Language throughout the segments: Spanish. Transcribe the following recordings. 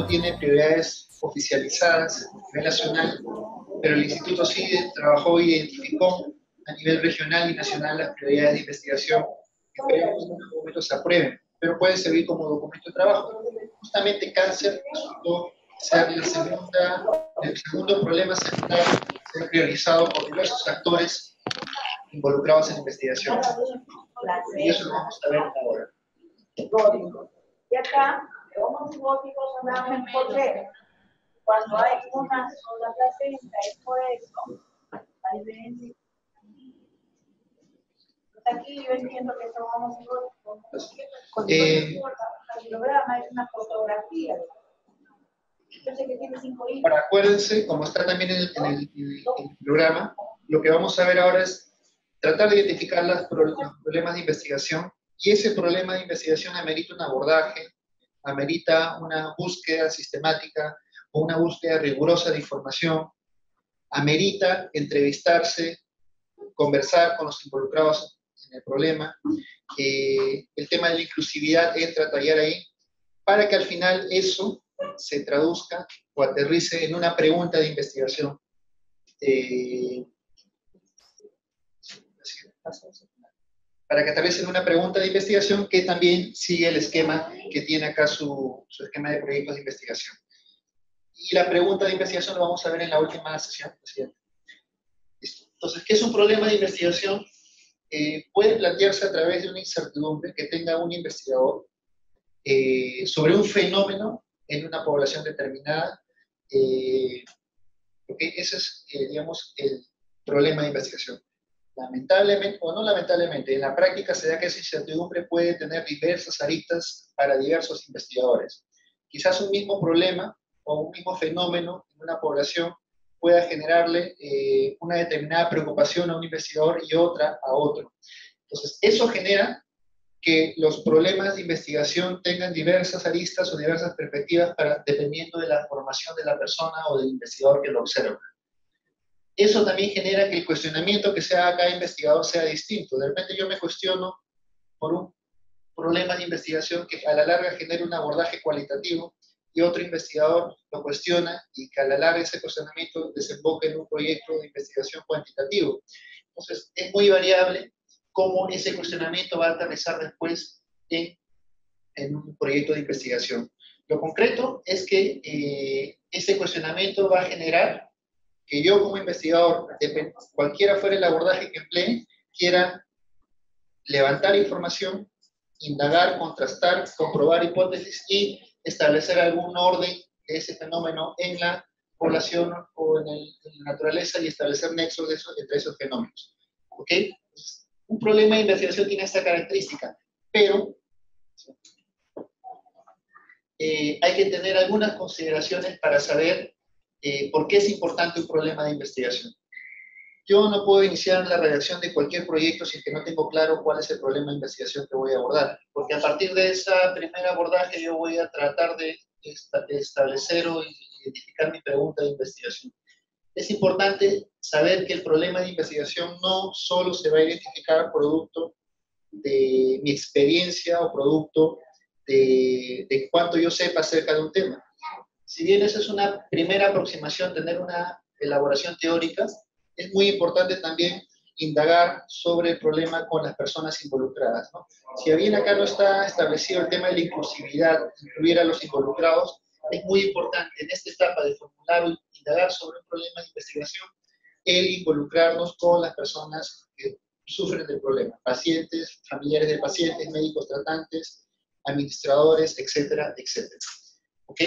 no tiene prioridades oficializadas a nivel nacional, pero el instituto sí trabajó e identificó a nivel regional y nacional las prioridades de investigación que esperemos que en algún momento se aprueben, pero puede servir como documento de trabajo. Justamente cáncer resultó ser el segundo problema central ser priorizado por diversos actores involucrados en investigación. Y eso lo vamos a ver ahora. Y acá, los góticos son porque cuando hay una sola placenta, es por eso, hay veces. Aquí yo entiendo que son homocigóticos. El programa es una fotografía. Yo sé que tiene 5 hijos. Ahora, acuérdense, como está también en el programa, lo que vamos a ver ahora es tratar de identificar los problemas de investigación, y ese problema de investigación amerita un abordaje, amerita una búsqueda sistemática o una búsqueda rigurosa de información, amerita entrevistarse, conversar con los involucrados en el problema. El tema de la inclusividad entra a tallar ahí, para que al final eso se traduzca o aterrice en una pregunta de investigación. Para que aterrice en una pregunta de investigación que también sigue el esquema que tiene acá su esquema de proyectos de investigación. Y la pregunta de investigación lo vamos a ver en la última sesión. Entonces, ¿qué es un problema de investigación? Puede plantearse a través de una incertidumbre que tenga un investigador sobre un fenómeno en una población determinada. Ese es, digamos, el problema de investigación. Lamentablemente, o no lamentablemente, en la práctica se da que esa incertidumbre puede tener diversas aristas para diversos investigadores. Quizás un mismo problema o un mismo fenómeno en una población pueda generarle una determinada preocupación a un investigador y otra a otro. Entonces, eso genera que los problemas de investigación tengan diversas aristas o diversas perspectivas dependiendo de la formación de la persona o del investigador que lo observa. Eso también genera que el cuestionamiento que se haga a cada investigador sea distinto. De repente yo me cuestiono por un problema de investigación que a la larga genera un abordaje cualitativo, y otro investigador lo cuestiona y que a la larga ese cuestionamiento desemboca en un proyecto de investigación cuantitativo. Entonces, es muy variable cómo ese cuestionamiento va a aterrizar después en un proyecto de investigación. Lo concreto es que ese cuestionamiento va a generar que yo como investigador, cualquiera fuera el abordaje que emplee, quiera levantar información, indagar, contrastar, comprobar hipótesis y establecer algún orden de ese fenómeno en la población o en la naturaleza y establecer nexos entre esos fenómenos. ¿Ok? Un problema de investigación tiene esta característica, pero hay que tener algunas consideraciones para saber por qué es importante un problema de investigación. Yo no puedo iniciar la redacción de cualquier proyecto si es que no tengo claro cuál es el problema de investigación que voy a abordar, porque a partir de ese primer abordaje yo voy a tratar de establecer o identificar mi pregunta de investigación. Es importante saber que el problema de investigación no solo se va a identificar producto de mi experiencia o producto de cuánto yo sepa acerca de un tema. Si bien esa es una primera aproximación, tener una elaboración teórica, es muy importante también indagar sobre el problema con las personas involucradas, ¿no? Si bien acá no está establecido el tema de la inclusividad, incluir a los involucrados, es muy importante en esta etapa de formular o indagar sobre un problema de investigación, el involucrarnos con las personas que sufren del problema, pacientes, familiares de pacientes, médicos tratantes, administradores, etcétera, etcétera. ¿Ok?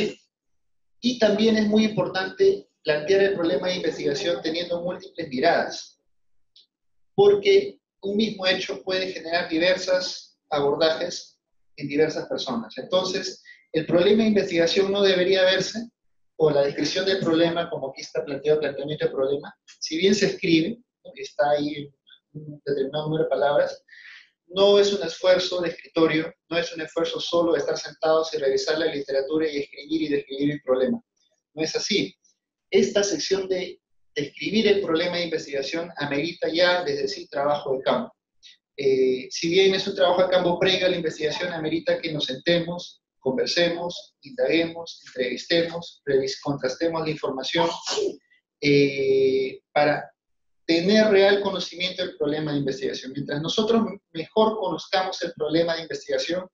Y también es muy importante plantear el problema de investigación teniendo múltiples miradas, porque un mismo hecho puede generar diversos abordajes en diversas personas. Entonces, el problema de investigación no debería verse, o la descripción del problema, como aquí está planteado el planteamiento del problema, si bien se escribe, ¿no? Está ahí un determinado número de palabras, no es un esfuerzo de escritorio, no es un esfuerzo solo de estar sentados y revisar la literatura y escribir y describir el problema. No es así. Esta sección de describir el problema de investigación amerita ya, desde sí, trabajo de campo. Si bien es un trabajo de campo previo a la investigación, amerita que nos sentemos conversemos, indaguemos, entrevistemos, contrastemos la información para tener real conocimiento del problema de investigación. Mientras nosotros mejor conozcamos el problema de investigación,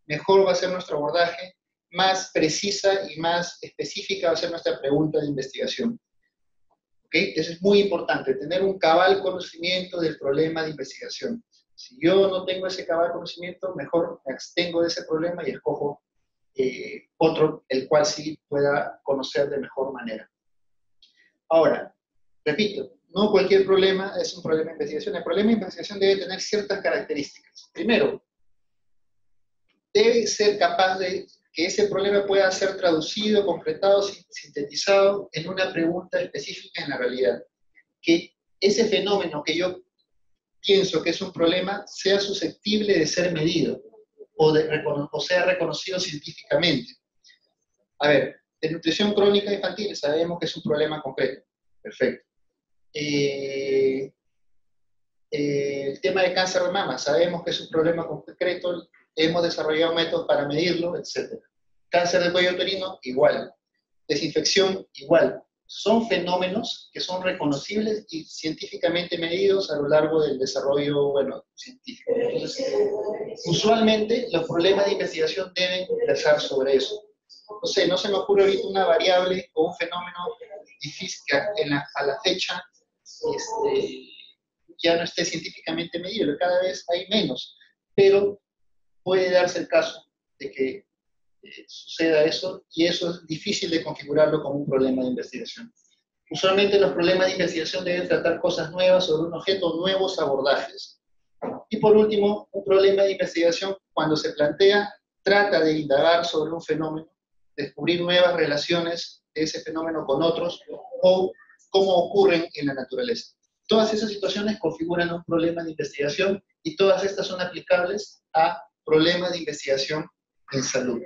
mejor va a ser nuestro abordaje, más precisa y más específica va a ser nuestra pregunta de investigación. ¿Okay? Eso es muy importante, tener un cabal conocimiento del problema de investigación. Si yo no tengo ese cabal conocimiento, mejor me abstengo de ese problema y escojo otro, el cual sí pueda conocer de mejor manera. Ahora, repito, no cualquier problema es un problema de investigación. El problema de investigación debe tener ciertas características. Primero, debe ser capaz de que ese problema pueda ser traducido, concretado, sintetizado en una pregunta específica en la realidad. Que ese fenómeno que yo pienso que es un problema sea susceptible de ser medido o sea reconocido científicamente. A ver, de nutrición crónica infantil sabemos que es un problema concreto. Perfecto. El tema de cáncer de mama, sabemos que es un problema concreto, hemos desarrollado métodos para medirlo, etc. Cáncer de cuello uterino, igual. Desinfección, igual. Son fenómenos que son reconocibles y científicamente medidos a lo largo del desarrollo, científico. Entonces, usualmente los problemas de investigación deben versar sobre eso. No sé, no se me ocurre ahorita una variable o un fenómeno difícil que a la fecha ya no esté científicamente medible, cada vez hay menos, pero puede darse el caso de que suceda eso, y eso es difícil de configurarlo como un problema de investigación. Usualmente los problemas de investigación deben tratar cosas nuevas sobre un objeto, nuevos abordajes. Y por último, un problema de investigación, cuando se plantea, trata de indagar sobre un fenómeno, descubrir nuevas relaciones de ese fenómeno con otros, o cómo ocurren en la naturaleza. Todas esas situaciones configuran un problema de investigación, y todas estas son aplicables a problemas de investigación en salud.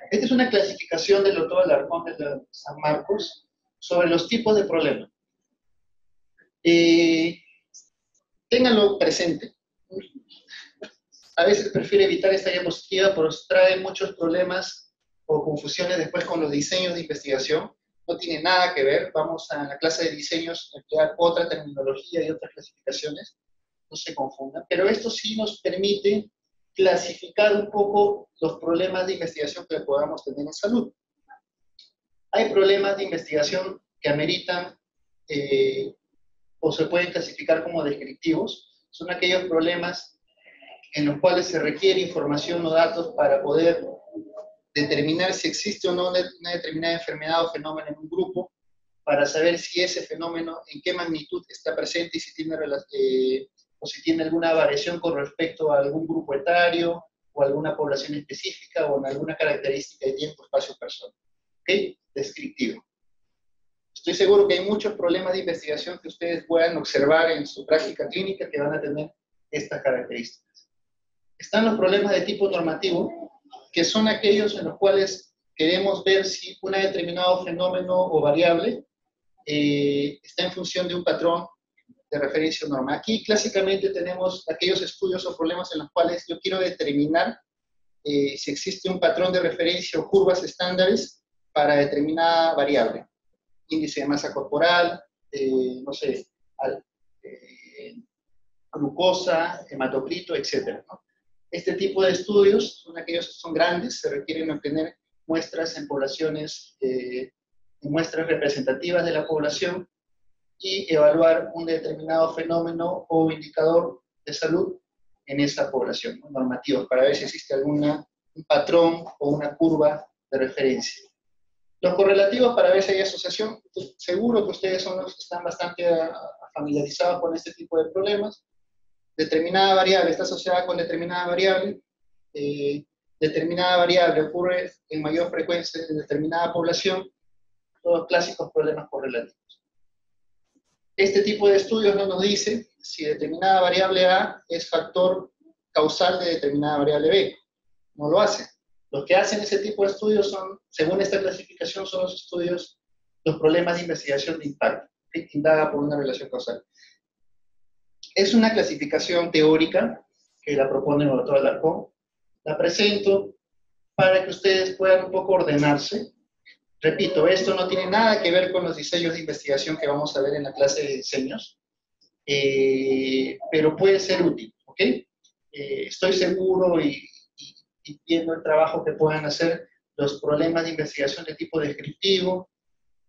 Esta es una clasificación del doctor Alarcón de San Marcos sobre los tipos de problemas. Ténganlo presente. A veces prefiero evitar esta diapositiva porque trae muchos problemas o confusiones después con los diseños de investigación. No tiene nada que ver. Vamos a la clase de diseños a emplear otra terminología y otras clasificaciones. No se confundan. Pero esto sí nos permite clasificar un poco los problemas de investigación que podamos tener en salud. Hay problemas de investigación que ameritan o se pueden clasificar como descriptivos. Son aquellos problemas en los cuales se requiere información o datos para poder determinar si existe o no una determinada enfermedad o fenómeno en un grupo, para saber si ese fenómeno, en qué magnitud está presente y si tiene o si tiene alguna variación con respecto a algún grupo etario, o alguna población específica, o en alguna característica de tiempo, espacio, persona. ¿Ok? Descriptivo. Estoy seguro que hay muchos problemas de investigación que ustedes puedan observar en su práctica clínica que van a tener estas características. Están los problemas de tipo normativo, que son aquellos en los cuales queremos ver si un determinado fenómeno o variable está en función de un patrón de referencia normal. Aquí clásicamente tenemos aquellos estudios o problemas en los cuales yo quiero determinar si existe un patrón de referencia o curvas estándares para determinada variable. Índice de masa corporal, no sé, glucosa, hematocrito, etc., ¿no? Este tipo de estudios son aquellos que son grandes, se requieren obtener muestras en poblaciones, en muestras representativas de la población, y evaluar un determinado fenómeno o indicador de salud en esa población, ¿no? Normativos, para ver si existe un patrón o una curva de referencia. Los correlativos, para ver si hay asociación. Seguro que ustedes son los que están bastante familiarizados con este tipo de problemas. Determinada variable está asociada con determinada variable. Determinada variable ocurre en mayor frecuencia en determinada población. Todos clásicos problemas correlativos. Este tipo de estudios no nos dice si determinada variable A es factor causal de determinada variable B. No lo hace. Los que hacen ese tipo de estudios son, según esta clasificación, son los estudios, los problemas de investigación de impacto, que indaga por una relación causal. Es una clasificación teórica que la propone el doctor Alarcón. La presento para que ustedes puedan un poco ordenarse. Repito, esto no tiene nada que ver con los diseños de investigación que vamos a ver en la clase de diseños, pero puede ser útil, ¿ok? Estoy seguro y viendo el trabajo que puedan hacer, los problemas de investigación de tipo descriptivo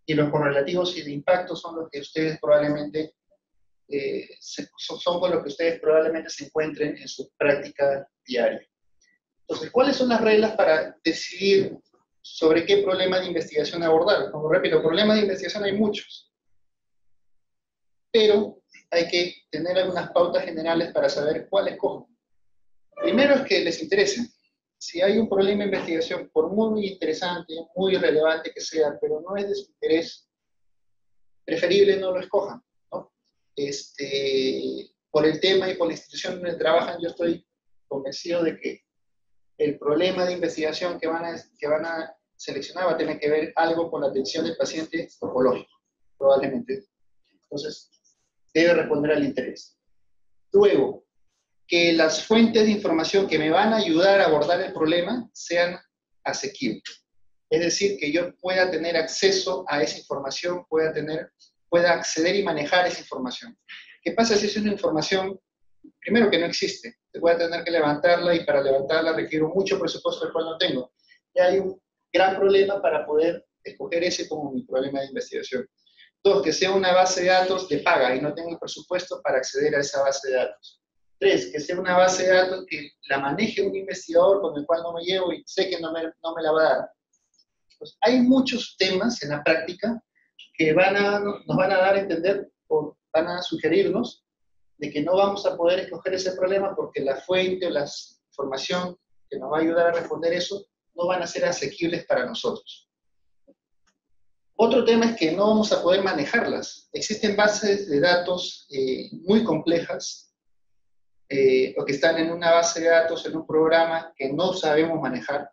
y los correlativos y de impacto son los que ustedes probablemente, son con los que ustedes probablemente se encuentren en su práctica diaria. Entonces, ¿cuáles son las reglas para decidir sobre qué problema de investigación abordar? Como repito, problemas de investigación hay muchos, pero hay que tener algunas pautas generales para saber cuál escojo. Primero es que les interese. Si hay un problema de investigación, por muy interesante, muy relevante que sea, pero no es de su interés, preferible no lo escojan, ¿no? Por el tema y por la institución donde trabajan, yo estoy convencido de que el problema de investigación que van a seleccionar va a tener que ver algo con la atención del paciente oncológico, probablemente. Entonces, debe responder al interés. Luego, que las fuentes de información que me van a ayudar a abordar el problema sean asequibles. Es decir, que yo pueda tener acceso a esa información, pueda acceder y manejar esa información. ¿Qué pasa si es una información, primero, que no existe? Voy a tener que levantarla y para levantarla requiero mucho presupuesto, el cual no tengo. Y hay un gran problema para poder escoger ese como mi problema de investigación. Dos, que sea una base de datos de paga y no tengo el presupuesto para acceder a esa base de datos. Tres, que sea una base de datos que la maneje un investigador con el cual no me llevo y sé que no me la va a dar. Pues hay muchos temas en la práctica que nos van a dar a entender o van a sugerirnos de que no vamos a poder escoger ese problema porque la fuente o la información que nos va a ayudar a responder eso no van a ser asequibles para nosotros. Otro tema es que no vamos a poder manejarlas. Existen bases de datos muy complejas o que están en una base de datos, en un programa que no sabemos manejar,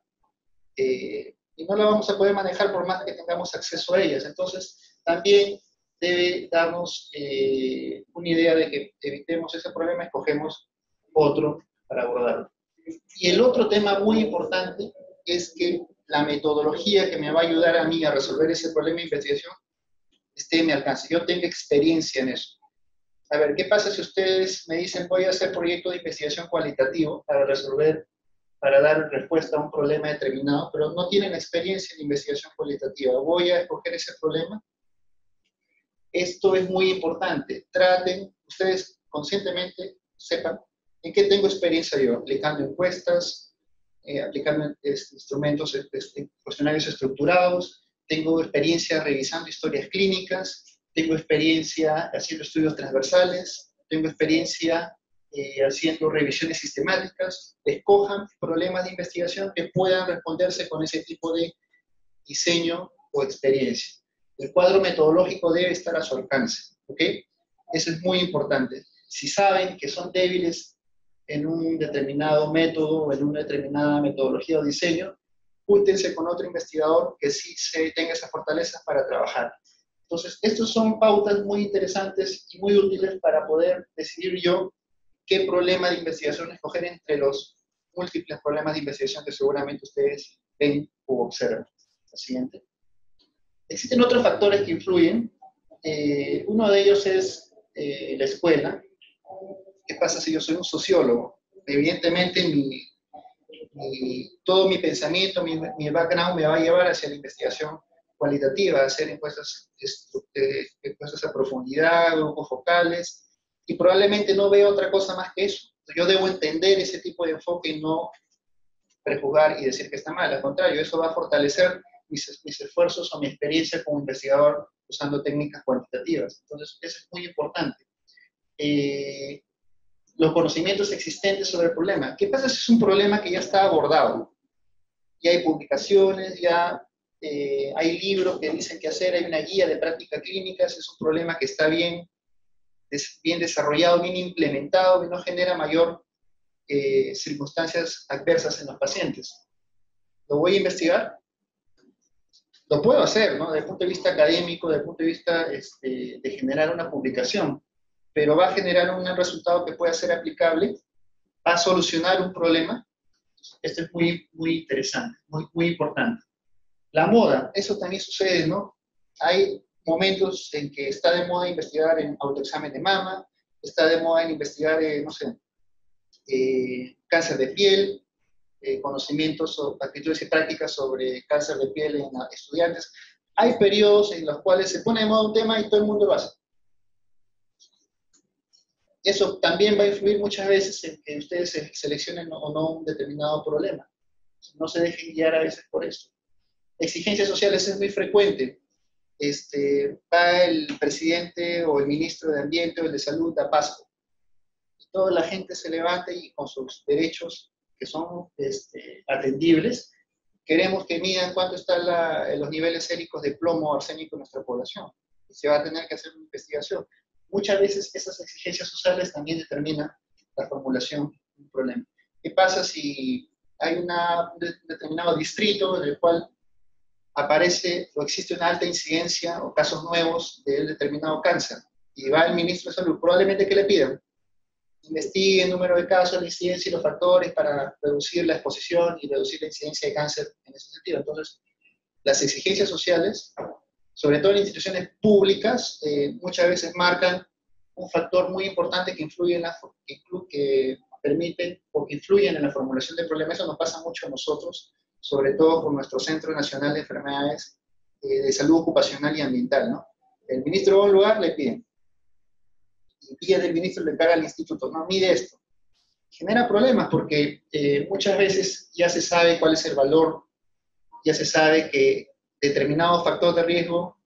y no la vamos a poder manejar por más que tengamos acceso a ellas. Entonces, también debe darnos una idea de que evitemos ese problema, escogemos otro para abordarlo. Y el otro tema muy importante es que la metodología que me va a ayudar a mí a resolver ese problema de investigación esté en mi alcance. Yo tengo experiencia en eso. A ver, ¿qué pasa si ustedes me dicen voy a hacer proyecto de investigación cualitativo para dar respuesta a un problema determinado, pero no tienen experiencia en investigación cualitativa? Voy a escoger ese problema. Esto es muy importante. Traten, ustedes conscientemente sepan en qué tengo experiencia yo, aplicando encuestas, aplicando instrumentos, cuestionarios estructurados, tengo experiencia revisando historias clínicas, tengo experiencia haciendo estudios transversales, tengo experiencia haciendo revisiones sistemáticas. Escojan problemas de investigación que puedan responderse con ese tipo de diseño o experiencia. El cuadro metodológico debe estar a su alcance, ¿ok? Eso es muy importante. Si saben que son débiles en un determinado método o en una determinada metodología o diseño, júntense con otro investigador que sí tenga esas fortalezas para trabajar. Entonces, estos son pautas muy interesantes y muy útiles para poder decidir yo qué problema de investigación escoger entre los múltiples problemas de investigación que seguramente ustedes ven o observan. La siguiente. Existen otros factores que influyen. Uno de ellos es la escuela. ¿Qué pasa si yo soy un sociólogo? Evidentemente, todo mi pensamiento, mi background me va a llevar hacia la investigación cualitativa, hacer encuestas a profundidad, grupos focales, y probablemente no veo otra cosa más que eso. Yo debo entender ese tipo de enfoque y no prejuzgar y decir que está mal. Al contrario, eso va a fortalecer mis esfuerzos o mi experiencia como investigador usando técnicas cuantitativas. Entonces, eso es muy importante. Los conocimientos existentes sobre el problema. ¿Qué pasa si es un problema que ya está abordado? Ya hay publicaciones, ya hay libros que dicen qué hacer, hay una guía de práctica clínica, es un problema que está bien desarrollado, bien implementado, y no genera mayor circunstancias adversas en los pacientes. ¿Lo voy a investigar? Lo puedo hacer, ¿no? Desde el punto de vista académico, desde el punto de vista de generar una publicación, pero va a generar un resultado que pueda ser aplicable, va a solucionar un problema, Esto es muy, muy interesante, muy, muy importante. La moda, eso también sucede, ¿no? Hay momentos en que está de moda investigar en autoexamen de mama, está de moda en investigar, no sé, cáncer de piel, conocimientos o actitudes y prácticas sobre cáncer de piel en estudiantes. Hay periodos en los cuales se pone de moda un tema y todo el mundo lo hace. Eso también va a influir muchas veces en que ustedes seleccionen o no un determinado problema. No se dejen guiar a veces por eso. Exigencias sociales es muy frecuente. Va el presidente o el ministro de Ambiente o el de Salud a Pascua. Y toda la gente se levanta y con sus derechos que son atendibles, queremos que midan cuánto están los niveles séricos de plomo o arsénico en nuestra población. Y se va a tener que hacer una investigación. Muchas veces esas exigencias sociales también determinan la formulación de un problema. ¿Qué pasa si hay un determinado distrito en el cual aparece o existe una alta incidencia o casos nuevos de determinado cáncer? Y va el ministro de Salud, probablemente que le pidan, investigue el número de casos, la incidencia y los factores para reducir la exposición y reducir la incidencia de cáncer en ese sentido. Entonces, las exigencias sociales, sobre todo en instituciones públicas, muchas veces marcan un factor muy importante que influye que permiten o que influyen en la formulación del problema. Eso nos pasa mucho a nosotros, sobre todo con nuestro Centro Nacional de Enfermedades de Salud Ocupacional y Ambiental, ¿no? El ministro va a un lugar, le piden. Y pide del ministro, le encarga al instituto, no, mide esto. Genera problemas porque muchas veces ya se sabe cuál es el valor, ya se sabe que determinado factor de riesgo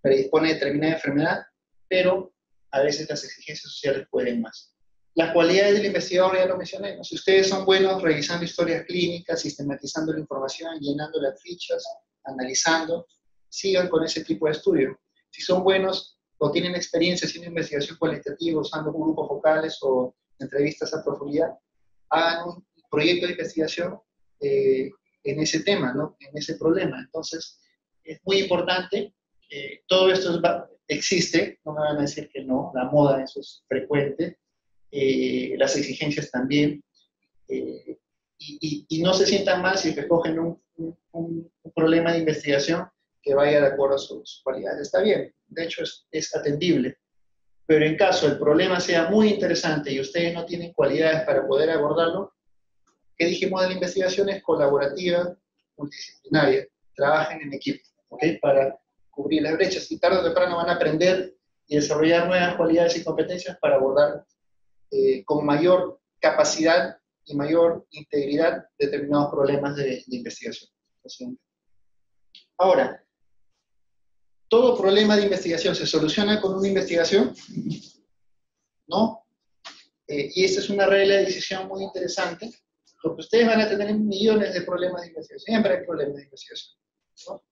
predispone a determinada enfermedad, pero a veces las exigencias sociales pueden más. Las cualidades del investigador ya lo mencioné, ¿no? Si ustedes son buenos revisando historias clínicas, sistematizando la información, llenando las fichas, analizando, sigan con ese tipo de estudio. Si son buenos o tienen experiencia haciendo investigación cualitativa, usando grupos focales o entrevistas a profundidad, hagan un proyecto de investigación en ese tema, ¿no? En ese problema. Entonces, es muy importante, todo esto existe, no me van a decir que no, la moda, eso es frecuente, las exigencias también, y no se sientan mal si escogen un problema de investigación que vaya de acuerdo a sus cualidades. Está bien, de hecho es atendible, pero en caso el problema sea muy interesante y ustedes no tienen cualidades para poder abordarlo, ¿qué dijimos de la investigación? Es colaborativa, multidisciplinaria, trabajen en equipo, ¿ok? Para cubrir las brechas y tarde o temprano van a aprender y desarrollar nuevas cualidades y competencias para abordar con mayor capacidad y mayor integridad determinados problemas de investigación. Ahora, ¿todo problema de investigación se soluciona con una investigación? No. Y esta es una regla de decisión muy interesante, porque ustedes van a tener millones de problemas de investigación, siempre hay problemas de investigación, ¿no?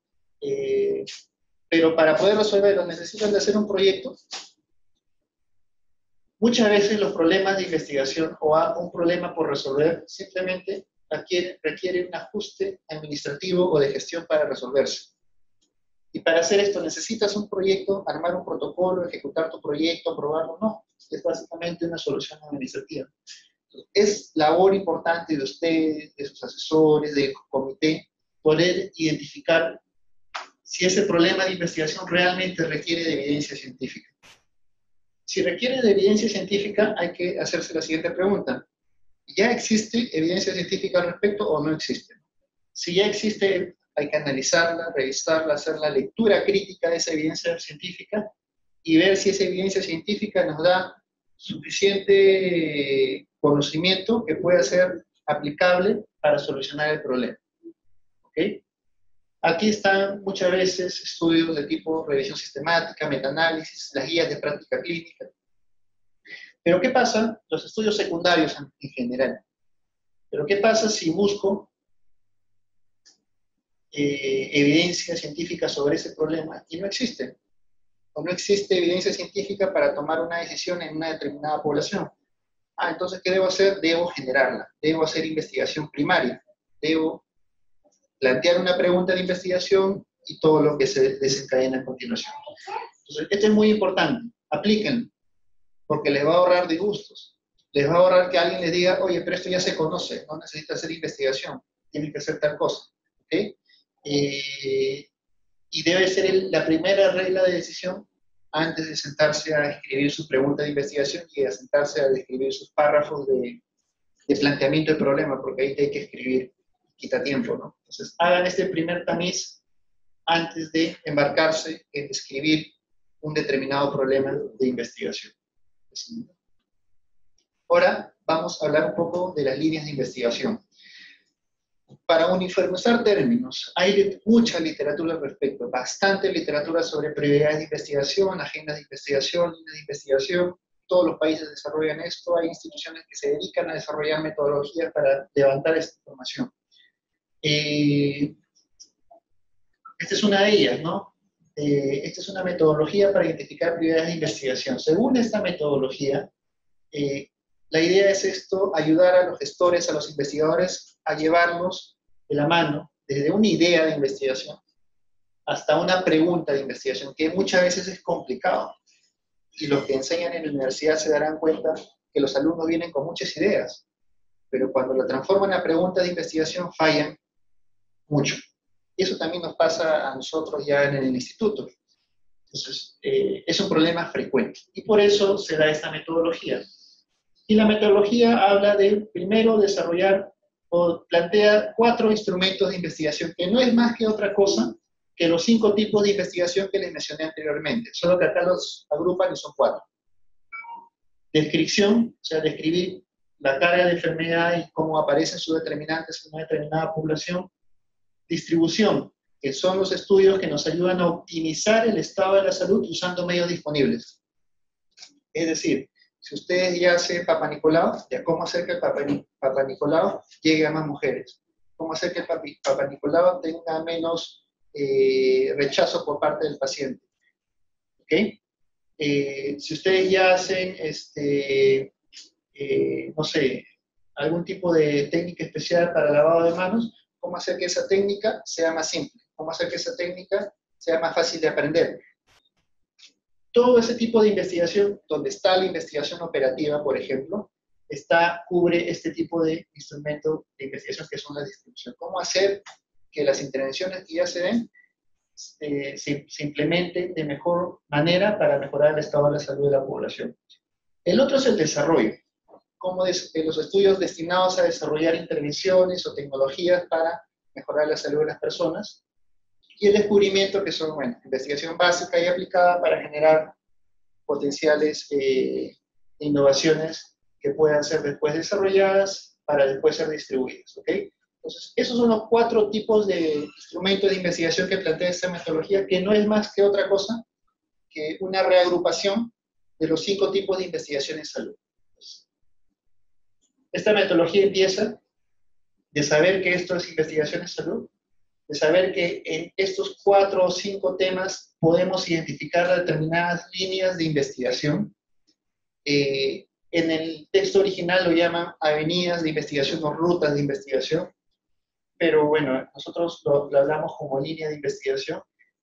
Pero para poder resolverlos necesitan de hacer un proyecto. Muchas veces los problemas de investigación o un problema por resolver simplemente requiere un ajuste administrativo o de gestión para resolverse. Y para hacer esto necesitas un proyecto, armar un protocolo, ejecutar tu proyecto, aprobarlo. No, es básicamente una solución administrativa. Es labor importante de ustedes, de sus asesores, del comité, poder identificar si ese problema de investigación realmente requiere de evidencia científica. Si requiere de evidencia científica, hay que hacerse la siguiente pregunta. ¿Ya existe evidencia científica al respecto o no existe? Si ya existe, hay que analizarla, revisarla, hacer la lectura crítica de esa evidencia científica y ver si esa evidencia científica nos da suficiente conocimiento que pueda ser aplicable para solucionar el problema. ¿Ok? Aquí están muchas veces estudios de tipo revisión sistemática, metaanálisis, las guías de práctica clínica. Pero ¿qué pasa? Los estudios secundarios en general. Pero ¿qué pasa si busco evidencia científica sobre ese problema y no existe? O no existe evidencia científica para tomar una decisión en una determinada población. Entonces, ¿qué debo hacer? Debo generarla. Debo hacer investigación primaria. Debo plantear una pregunta de investigación y todo lo que se desencadena a continuación. Entonces, esto es muy importante. Aplíquenlo, porque les va a ahorrar disgustos. les va a ahorrar que alguien les diga, oye, pero esto ya se conoce, no necesita hacer investigación, tiene que hacer tal cosa. ¿Okay? Y debe ser la primera regla de decisión antes de sentarse a escribir su pregunta de investigación y a sentarse a escribir sus párrafos de planteamiento del problema, porque ahí hay que escribir, quita tiempo, ¿no? Entonces, hagan este primer tamiz antes de embarcarse en escribir un determinado problema de investigación. Ahora vamos a hablar un poco de las líneas de investigación. Para uniformizar términos, hay mucha literatura al respecto, bastante literatura sobre prioridades de investigación, agendas de investigación, líneas de investigación. Todos los países desarrollan esto, hay instituciones que se dedican a desarrollar metodologías para levantar esta información. Esta es una de ellas, ¿no? Esta es una metodología para identificar prioridades de investigación. Según esta metodología, la idea es esto, ayudar a los gestores, a los investigadores, a llevarlos de la mano, desde una idea de investigación hasta una pregunta de investigación, que muchas veces es complicado. Y los que enseñan en la universidad se darán cuenta que los alumnos vienen con muchas ideas, pero cuando lo transforman a preguntas de investigación fallan mucho. Y eso también nos pasa a nosotros ya en el instituto. Entonces, es un problema frecuente. Y por eso se da esta metodología. Y la metodología habla de, primero, desarrollar o plantea 4 instrumentos de investigación, que no es más que otra cosa que los 5 tipos de investigación que les mencioné anteriormente, solo que acá los agrupan y son 4. Descripción, o sea, describir la carga de enfermedad y cómo aparecen sus determinantes en una determinada población. Distribución, que son los estudios que nos ayudan a optimizar el estado de la salud usando medios disponibles. Es decir, si ustedes ya hacen Papa Nicolau, ya cómo hacer que el Papa Nicolau llegue a más mujeres. Cómo hacer que el Papa Nicolau tenga menos rechazo por parte del paciente. ¿Okay? Si ustedes ya hacen, no sé, algún tipo de técnica especial para lavado de manos, cómo hacer que esa técnica sea más simple, cómo hacer que esa técnica sea más fácil de aprender. Todo ese tipo de investigación, donde está la investigación operativa, por ejemplo, cubre este tipo de instrumentos de investigación que son la distribución. Cómo hacer que las intervenciones que ya se den se implementen de mejor manera para mejorar el estado de la salud de la población. El otro es el desarrollo. Como los estudios destinados a desarrollar intervenciones o tecnologías para mejorar la salud de las personas. Y el descubrimiento, que son, bueno, investigación básica y aplicada para generar potenciales innovaciones que puedan ser después desarrolladas para después ser distribuidas. ¿Okay? Entonces, esos son los 4 tipos de instrumentos de investigación que plantea esta metodología, que no es más que otra cosa que una reagrupación de los 5 tipos de investigación en salud. Esta metodología empieza de saber que esto es investigación en salud, de saber que en estos 4 o 5 temas podemos identificar determinadas líneas de investigación. En el texto original lo llaman avenidas de investigación o rutas de investigación, pero bueno, nosotros lo hablamos como línea de investigación,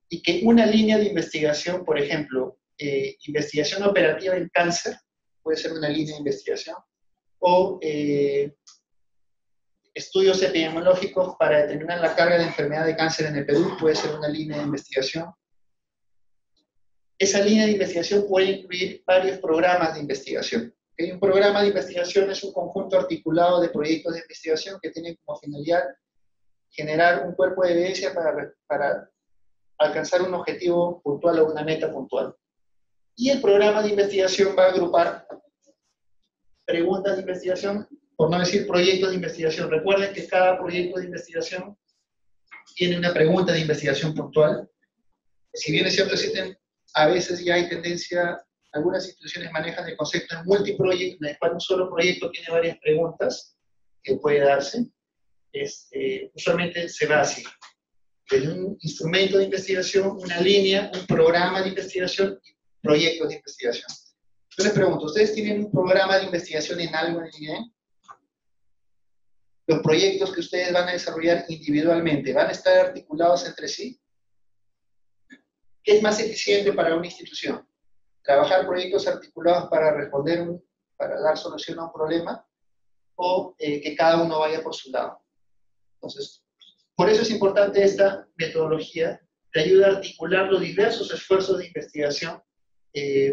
y que una línea de investigación, por ejemplo, investigación operativa en cáncer, puede ser una línea de investigación, o estudios epidemiológicos para determinar la carga de enfermedad de cáncer en el Perú, puede ser una línea de investigación. Esa línea de investigación puede incluir varios programas de investigación. ¿Okay? Un programa de investigación es un conjunto articulado de proyectos de investigación que tienen como finalidad generar un cuerpo de evidencia para alcanzar un objetivo puntual o una meta puntual. Y el programa de investigación va a agrupar preguntas de investigación, por no decir proyectos de investigación. Recuerden que cada proyecto de investigación tiene una pregunta de investigación puntual. Si bien es cierto, a veces ya hay tendencia, algunas instituciones manejan el concepto de multiproyecto, en el cual un solo proyecto tiene varias preguntas que puede darse. Usualmente se va así. Desde un instrumento de investigación, una línea, un programa de investigación y proyectos de investigación. Yo les pregunto, ¿ustedes tienen un programa de investigación en algo en el INEM? Los proyectos que ustedes van a desarrollar individualmente, ¿van a estar articulados entre sí? ¿Qué es más eficiente para una institución? ¿Trabajar proyectos articulados para responder para dar solución a un problema, o que cada uno vaya por su lado. Entonces, por eso es importante esta metodología, que ayuda a articular los diversos esfuerzos de investigación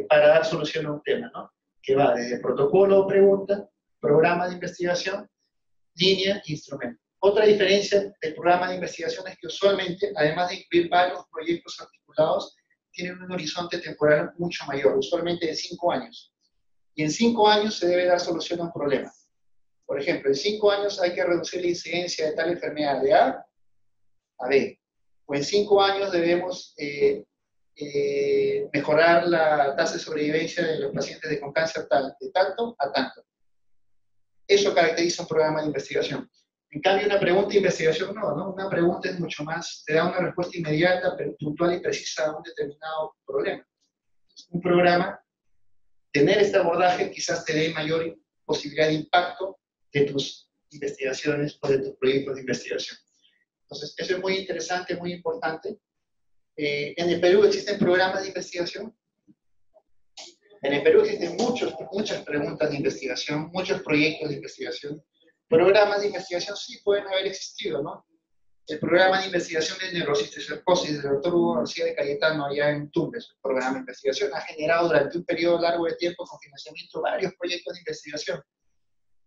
para dar solución a un tema, ¿no? Que va desde protocolo o pregunta, programa de investigación, línea e instrumento. Otra diferencia del programa de investigación es que usualmente, además de incluir varios proyectos articulados, tienen un horizonte temporal mucho mayor, usualmente de 5 años. Y en 5 años se debe dar solución a un problema. Por ejemplo, en 5 años hay que reducir la incidencia de tal enfermedad de A a B. O en 5 años debemos mejorar la tasa de sobrevivencia de los pacientes con cáncer tal, de tanto a tanto. Eso caracteriza un programa de investigación. En cambio, una pregunta de investigación no, ¿no? Una pregunta es mucho más, te da una respuesta inmediata, pero puntual y precisa a un determinado problema. Un programa, tener este abordaje quizás te dé mayor posibilidad de impacto de tus investigaciones o de tus proyectos de investigación. Entonces, eso es muy interesante, muy importante. En el Perú existen programas de investigación. En el Perú existen muchas preguntas de investigación, muchos proyectos de investigación. Programas de investigación sí pueden haber existido, ¿no? El programa de investigación de neurocisticercosis del doctor Hugo García de Cayetano, allá en Tumbes, el programa de investigación, ha generado durante un periodo largo de tiempo con financiamiento varios proyectos de investigación.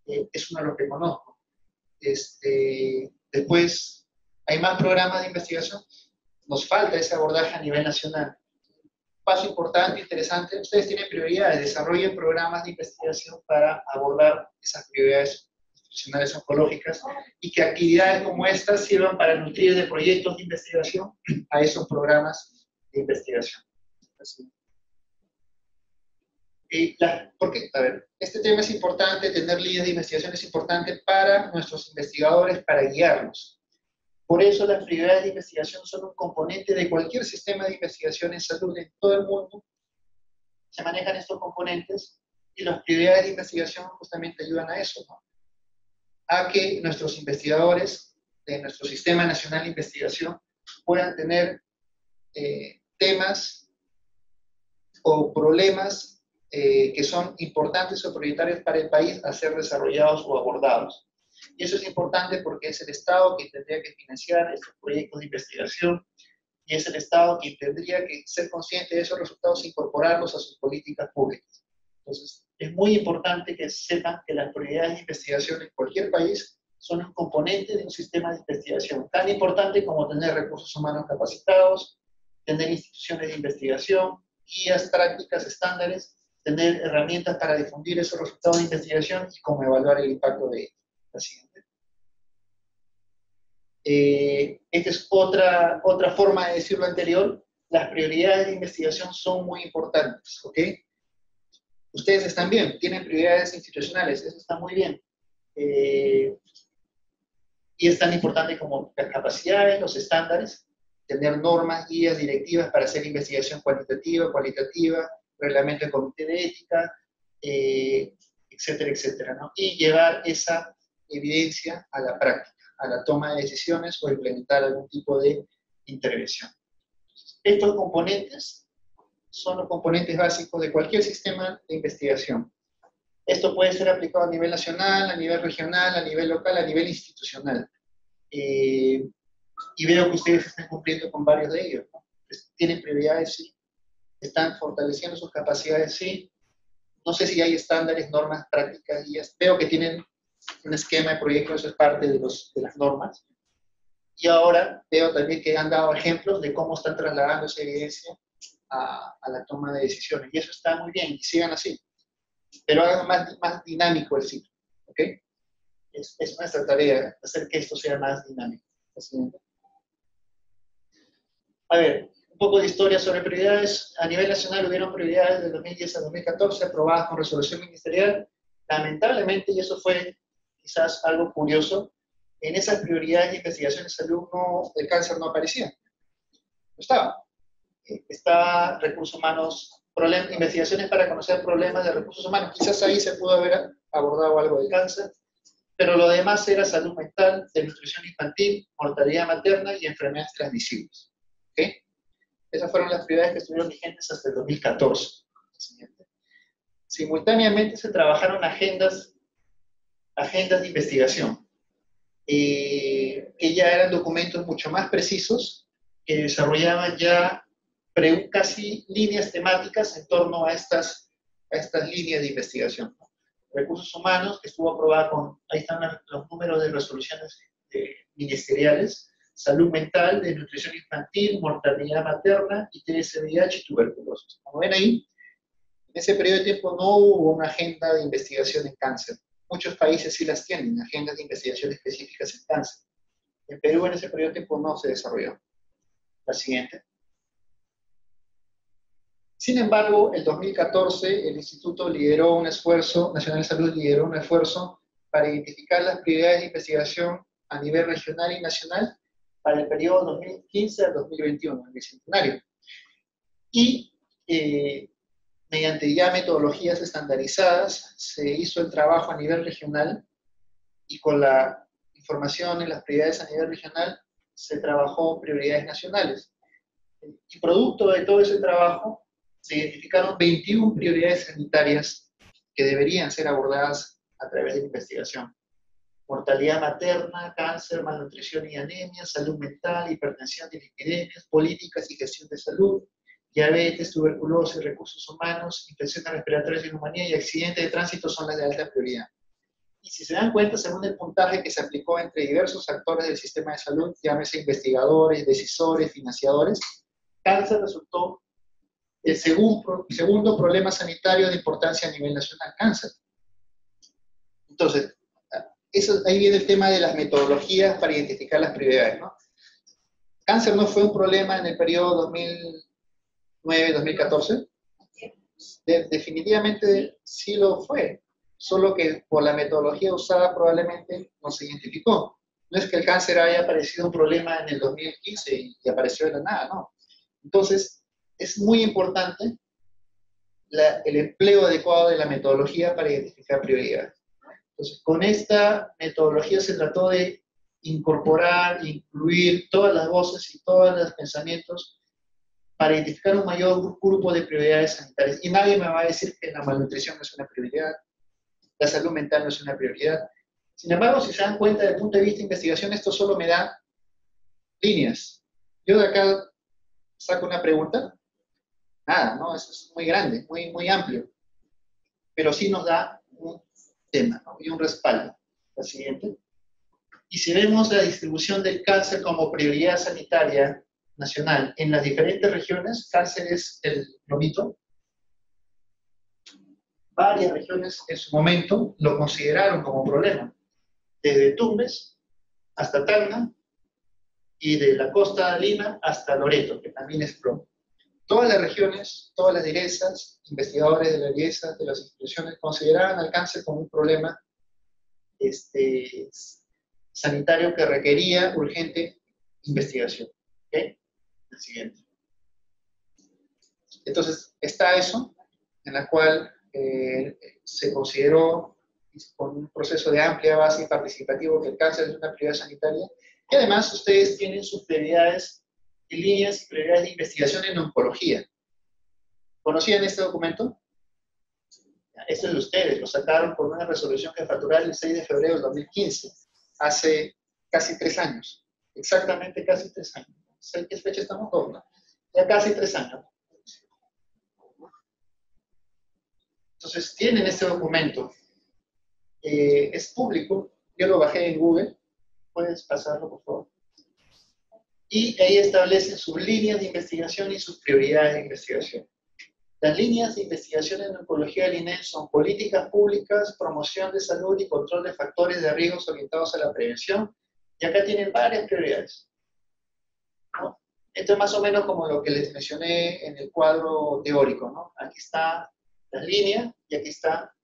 Es uno de los que conozco. Después, hay más programas de investigación. Nos falta ese abordaje a nivel nacional. Paso importante, interesante, ustedes tienen prioridades, desarrollen programas de investigación para abordar esas prioridades institucionales oncológicas y que actividades como estas sirvan para nutrir de proyectos de investigación a esos programas de investigación. ¿Por qué? A ver, este tema es importante, tener líneas de investigación es importante para nuestros investigadores, para guiarlos. Por eso las prioridades de investigación son un componente de cualquier sistema de investigación en salud en todo el mundo. Se manejan estos componentes y las prioridades de investigación justamente ayudan a eso, ¿no? A que nuestros investigadores de nuestro Sistema Nacional de Investigación puedan tener temas o problemas que son importantes o prioritarios para el país a ser desarrollados o abordados. Y eso es importante porque es el Estado quien tendría que financiar estos proyectos de investigación y es el Estado quien tendría que ser consciente de esos resultados e incorporarlos a sus políticas públicas. Entonces, es muy importante que sepan que las prioridades de investigación en cualquier país son un componente de un sistema de investigación, tan importante como tener recursos humanos capacitados, tener instituciones de investigación, guías, prácticas, estándares, tener herramientas para difundir esos resultados de investigación y cómo evaluar el impacto de ellos. La siguiente. Esta es otra forma de decir lo anterior. Las prioridades de investigación son muy importantes, ¿ok? Ustedes están bien, tienen prioridades institucionales, eso está muy bien. Y es tan importante como las capacidades, los estándares, tener normas, guías, directivas para hacer investigación cuantitativa, cualitativa, reglamento de comité de ética, etcétera, etcétera, ¿no? Y llevar esa evidencia a la práctica, a la toma de decisiones o implementar algún tipo de intervención. Estos componentes son los componentes básicos de cualquier sistema de investigación. Esto puede ser aplicado a nivel nacional, a nivel regional, a nivel local, a nivel institucional. Y veo que ustedes están cumpliendo con varios de ellos, ¿no? Tienen prioridades, sí. Están fortaleciendo sus capacidades, sí. No sé si hay estándares, normas, prácticas, guías. Veo que tienen un esquema de proyectos, eso es parte de las normas. Y ahora veo también que han dado ejemplos de cómo están trasladando esa evidencia a la toma de decisiones. Y eso está muy bien, y sigan así. Pero hagan más dinámico el ciclo, ¿ok? Es nuestra tarea hacer que esto sea más dinámico. A ver, un poco de historia sobre prioridades. A nivel nacional hubieron prioridades de 2010 a 2014 aprobadas con resolución ministerial. Lamentablemente, y eso fue quizás algo curioso, en esas prioridades de investigación de salud el cáncer no aparecía. No estaba. Estaba recursos humanos, investigaciones para conocer problemas de recursos humanos. Quizás ahí se pudo haber abordado algo de cáncer, pero lo demás era salud mental, de nutrición infantil, mortalidad materna y enfermedades transmisibles. ¿Okay? Esas fueron las prioridades que estuvieron vigentes hasta el 2014. Simultáneamente se trabajaron agendas de investigación, que ya eran documentos mucho más precisos, que desarrollaban ya casi líneas temáticas en torno a estas líneas de investigación, ¿no? Recursos humanos, que estuvo aprobada ahí están los números de resoluciones ministeriales, salud mental, de nutrición infantil, mortalidad materna, ITS, VIH y tuberculosis. Como ven ahí, en ese periodo de tiempo no hubo una agenda de investigación en cáncer. Muchos países sí las tienen, agendas de investigación específicas en cáncer. En Perú en ese periodo de tiempo no se desarrolló. La siguiente. Sin embargo, en 2014 el Instituto lideró un esfuerzo, Nacional de Salud lideró un esfuerzo para identificar las prioridades de investigación a nivel regional y nacional para el periodo 2015 al 2021, el bicentenario. Y mediante ya metodologías estandarizadas se hizo el trabajo a nivel regional y con la información en las prioridades a nivel regional se trabajó prioridades nacionales. Y producto de todo ese trabajo se identificaron 21 prioridades sanitarias que deberían ser abordadas a través de la investigación. Mortalidad materna, cáncer, malnutrición y anemia, salud mental, hipertensión y lipidemias, políticas y gestión de salud, diabetes, tuberculosis, recursos humanos, infecciones respiratorias y neumonía y accidentes de tránsito son las de alta prioridad. Y si se dan cuenta, según el puntaje que se aplicó entre diversos actores del sistema de salud, llámese investigadores, decisores, financiadores, cáncer resultó el segundo problema sanitario de importancia a nivel nacional, cáncer. Entonces, ahí viene el tema de las metodologías para identificar las prioridades, ¿no? Cáncer no fue un problema en el periodo 2009-2014. Definitivamente sí lo fue, solo que por la metodología usada probablemente no se identificó. No es que el cáncer haya aparecido un problema en el 2015 y apareció de la nada, no. Entonces, es muy importante el empleo adecuado de la metodología para identificar prioridades. Entonces, con esta metodología se trató de incorporar, incluir todas las voces y todos los pensamientos para identificar un mayor grupo de prioridades sanitarias. Y nadie me va a decir que la malnutrición no es una prioridad, la salud mental no es una prioridad. Sin embargo, si se dan cuenta desde el punto de vista de investigación, esto solo me da líneas. Yo de acá saco una pregunta, nada, ¿no? Eso es muy grande, muy amplio. Pero sí nos da un tema, ¿no? Y un respaldo. La siguiente. Y si vemos la distribución del cáncer como prioridad sanitaria nacional en las diferentes regiones, cáncer es el lomito. Varias regiones en su momento lo consideraron como problema. Desde Tumbes hasta Tacna y de la costa de Lima hasta Loreto, que también es PRO. Todas las regiones, todas las DIRESAs, investigadores de la DIRESA, de las instituciones, consideraban al cáncer como un problema sanitario que requería urgente investigación. ¿Okay? El siguiente. Entonces, está eso, en la cual se consideró con un proceso de amplia base y participativo que el cáncer es una prioridad sanitaria, y además ustedes tienen sus prioridades y líneas y prioridades de investigación en oncología. ¿Conocían este documento? Este es de ustedes, lo sacaron por una resolución jefatural el 6 de febrero del 2015, hace casi 3 años, exactamente casi 3 años. ¿En qué fecha estamos? ¿No? Ya casi 3 años. Entonces, tienen este documento, es público, yo lo bajé en Google, puedes pasarlo por favor. Y ahí establecen sus líneas de investigación y sus prioridades de investigación. Las líneas de investigación en oncología del INEM son políticas públicas, promoción de salud y control de factores de riesgos orientados a la prevención, y acá tienen varias prioridades, ¿no? Esto es más o menos como lo que les mencioné en el cuadro teórico, ¿no? Aquí está la línea y aquí está,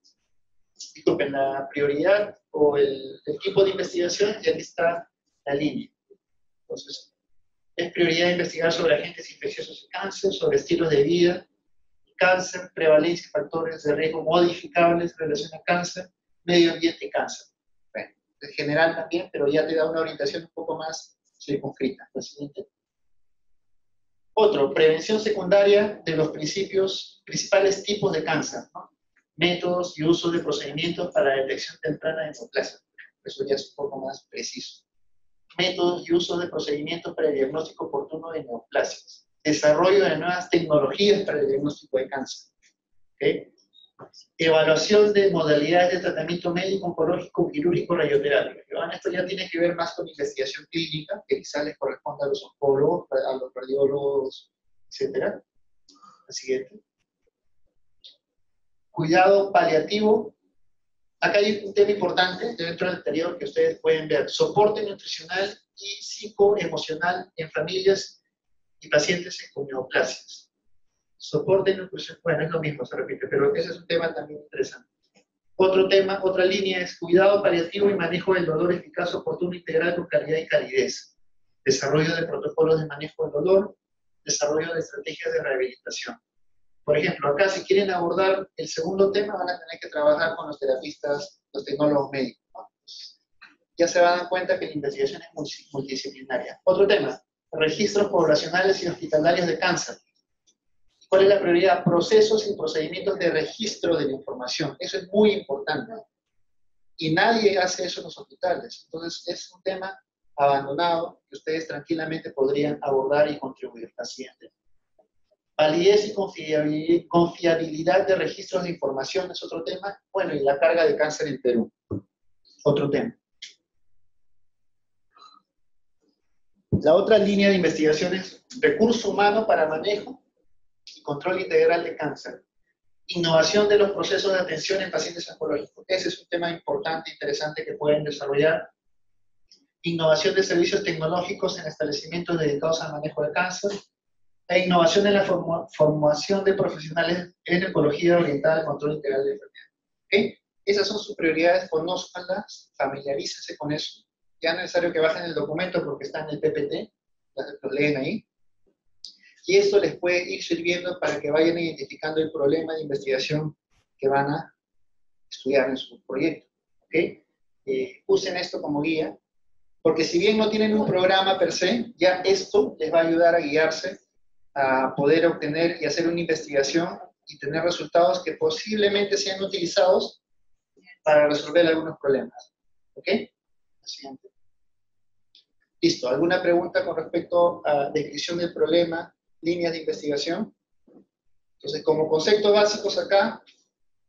disculpen, la prioridad o el tipo de investigación y aquí está la línea. Entonces, es prioridad investigar sobre agentes infecciosos y cáncer, sobre estilos de vida, cáncer, prevalencia y factores de riesgo modificables en relación a cáncer, medio ambiente y cáncer. Bueno, en general también, pero ya te da una orientación un poco más circunscrita. La siguiente. Otro, prevención secundaria de los principales tipos de cáncer, ¿no? Métodos y uso de procedimientos para la detección temprana de neoplasias. Eso ya es un poco más preciso. Métodos y uso de procedimientos para el diagnóstico oportuno de neoplasias. Desarrollo de nuevas tecnologías para el diagnóstico de cáncer. ¿Okay? Evaluación de modalidades de tratamiento médico, oncológico, quirúrgico, radioterapia. Esto ya tiene que ver más con investigación clínica, que quizás les corresponde a los oncólogos, a los radiólogos, etc. La siguiente. Cuidado paliativo. Acá hay un tema importante dentro del anterior que ustedes pueden ver. Soporte nutricional y psicoemocional en familias y pacientes con neoplasias. Soporte nutricional, bueno, es lo mismo, se repite, pero ese es un tema también interesante. Otro tema, otra línea es cuidado paliativo y manejo del dolor eficaz, oportuno, integral, con calidad y calidez. Desarrollo de protocolos de manejo del dolor, desarrollo de estrategias de rehabilitación. Por ejemplo, acá si quieren abordar el segundo tema, van a tener que trabajar con los terapistas, los tecnólogos médicos, ¿no? Ya se van a dar cuenta que la investigación es multidisciplinaria. Otro tema, registros poblacionales y hospitalarios de cáncer. ¿Cuál es la prioridad? Procesos y procedimientos de registro de la información. Eso es muy importante. Y nadie hace eso en los hospitales. Entonces, es un tema abandonado que ustedes tranquilamente podrían abordar y contribuir. La siguiente. Validez y confiabilidad de registros de información es otro tema. Bueno, y la carga de cáncer en Perú. Otro tema. La otra línea de investigación es recurso humano para manejo y control integral de cáncer. Innovación de los procesos de atención en pacientes oncológicos. Ese es un tema importante, interesante que pueden desarrollar. Innovación de servicios tecnológicos en establecimientos dedicados al manejo de cáncer. E innovación en la formación de profesionales en oncología orientada al control integral de enfermedades. ¿Okay? Esas son sus prioridades, conózcanlas, familiarícense con eso. Ya no es necesario que bajen el documento porque está en el PPT, lo leen ahí. Y esto les puede ir sirviendo para que vayan identificando el problema de investigación que van a estudiar en su proyecto. ¿Okay? Usen esto como guía, porque si bien no tienen un programa per se, ya esto les va a ayudar a guiarse, a poder obtener y hacer una investigación y tener resultados que posiblemente sean utilizados para resolver algunos problemas. ¿Ok? La siguiente. Listo. ¿Alguna pregunta con respecto a descripción del problema, líneas de investigación? Entonces, como conceptos básicos acá,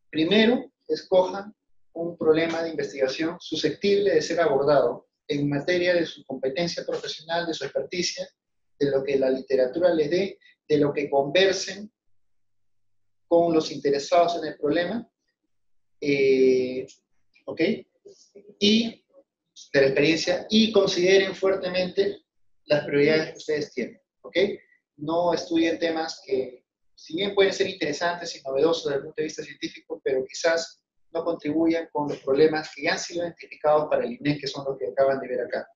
primero, escojan un problema de investigación susceptible de ser abordado en materia de su competencia profesional, de su experticia, de lo que la literatura les dé, de lo que conversen con los interesados en el problema, ¿ok? Y de la experiencia, y consideren fuertemente las prioridades que ustedes tienen, ¿ok? No estudien temas que, si bien pueden ser interesantes y novedosos desde el punto de vista científico, pero quizás no contribuyan con los problemas que ya han sido identificados para el INEC, que son los que acaban de ver acá.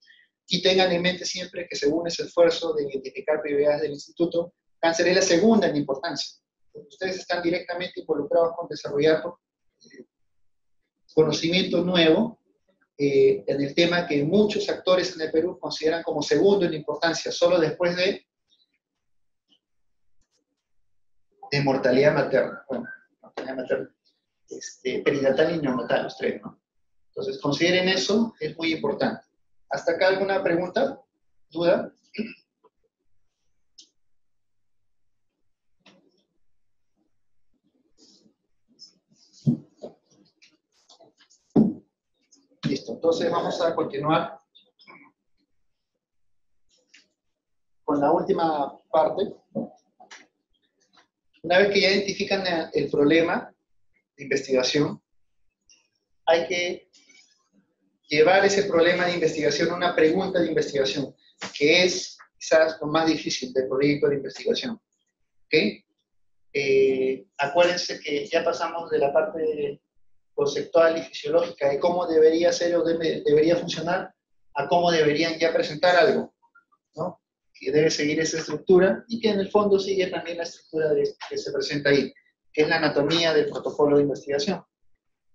Y tengan en mente siempre que según ese esfuerzo de identificar prioridades del instituto, cáncer es la segunda en importancia. Ustedes están directamente involucrados con desarrollar conocimiento nuevo en el tema que muchos actores en el Perú consideran como segundo en importancia, solo después de mortalidad materna. Bueno, mortalidad materna. Perinatal y neonatal, los tres, ¿no? Entonces, consideren eso, es muy importante. ¿Hasta acá alguna pregunta? ¿Duda? Listo, entonces vamos a continuar con la última parte. Una vez que ya identifican el problema de investigación, hay que llevar ese problema de investigación a una pregunta de investigación, que es quizás lo más difícil del proyecto de investigación. ¿Okay? Acuérdense que ya pasamos de la parte conceptual y fisiológica de cómo debería ser o debería funcionar a cómo deberían ya presentar algo, ¿no? Que debe seguir esa estructura y que en el fondo sigue también la estructura que se presenta ahí, que es la anatomía del protocolo de investigación.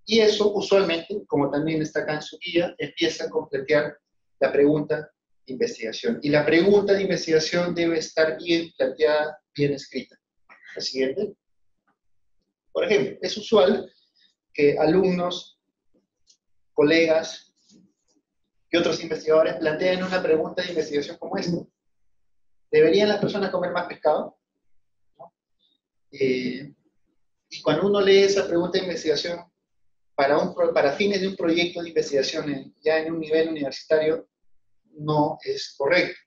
Y eso usualmente, como también está acá en su guía, empieza con plantear la pregunta de investigación. Y la pregunta de investigación debe estar bien planteada, bien escrita. La siguiente. Por ejemplo, es usual que alumnos, colegas y otros investigadores planteen una pregunta de investigación como esta. ¿Deberían las personas comer más pescado? ¿No? Y cuando uno lee esa pregunta de investigación para fines de un proyecto de investigación ya en un nivel universitario, no es correcto.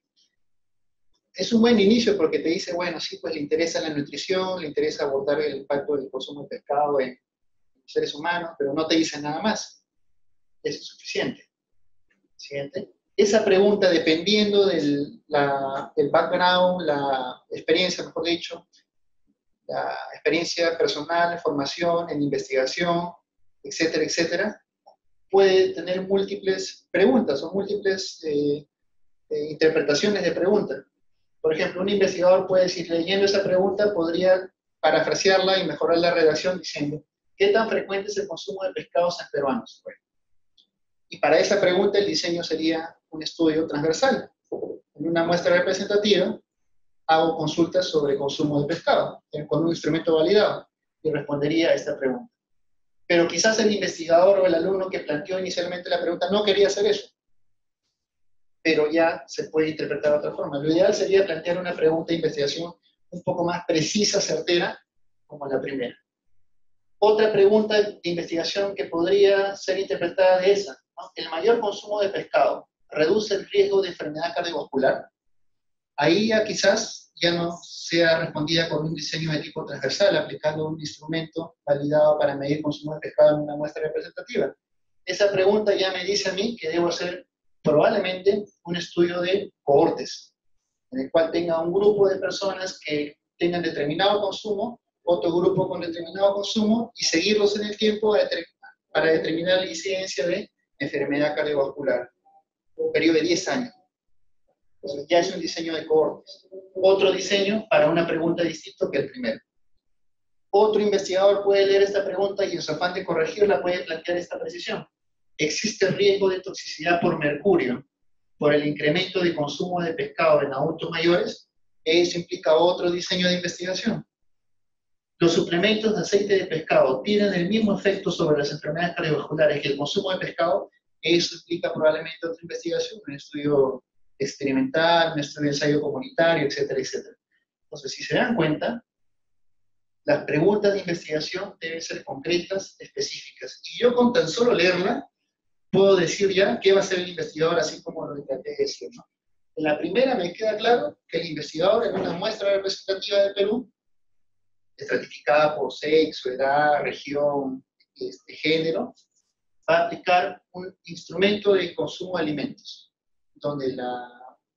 Es un buen inicio porque te dice, bueno, sí, pues le interesa la nutrición, le interesa abordar el impacto del consumo de pescado en seres humanos, pero no te dice nada más. Eso es suficiente. Siguiente. Esa pregunta, dependiendo del background, la experiencia, mejor dicho, la experiencia personal, en formación, en investigación, etcétera, etcétera, puede tener múltiples preguntas o múltiples interpretaciones de preguntas. Por ejemplo, un investigador puede decir, leyendo esa pregunta, podría parafrasearla y mejorar la redacción diciendo, ¿qué tan frecuente es el consumo de pescados en peruanos? Bueno, y para esa pregunta el diseño sería un estudio transversal. En una muestra representativa, hago consultas sobre consumo de pescado, con un instrumento validado, y respondería a esta pregunta. Pero quizás el investigador o el alumno que planteó inicialmente la pregunta no quería hacer eso, pero ya se puede interpretar de otra forma. Lo ideal sería plantear una pregunta de investigación un poco más precisa, certera, como la primera. Otra pregunta de investigación que podría ser interpretada de esa, ¿no? ¿El mayor consumo de pescado reduce el riesgo de enfermedad cardiovascular? Ahí ya quizás ya no sea respondida con un diseño de tipo transversal, aplicando un instrumento validado para medir consumo de pescado en una muestra representativa. Esa pregunta ya me dice a mí que debo hacer probablemente un estudio de cohortes, en el cual tenga un grupo de personas que tengan determinado consumo, otro grupo con determinado consumo, y seguirlos en el tiempo para determinar la incidencia de enfermedad cardiovascular, un periodo de 10 años. Entonces ya es un diseño de cohortes. Otro diseño para una pregunta distinta que el primero. Otro investigador puede leer esta pregunta y en su afán de corregirla puede plantear esta precisión. ¿Existe riesgo de toxicidad por mercurio por el incremento de consumo de pescado en adultos mayores? Eso implica otro diseño de investigación. ¿Los suplementos de aceite de pescado tienen el mismo efecto sobre las enfermedades cardiovasculares que el consumo de pescado? Eso implica probablemente otra investigación, un estudio experimental, un estudio de ensayo comunitario, etcétera, etcétera. Entonces, si se dan cuenta, las preguntas de investigación deben ser concretas, específicas. Y yo con tan solo leerla, puedo decir ya qué va a hacer el investigador, así como lo traté de decir, ¿no? En la primera me queda claro que el investigador en una muestra representativa de Perú, estratificada por sexo, edad, región, género, va a aplicar un instrumento de consumo de alimentos,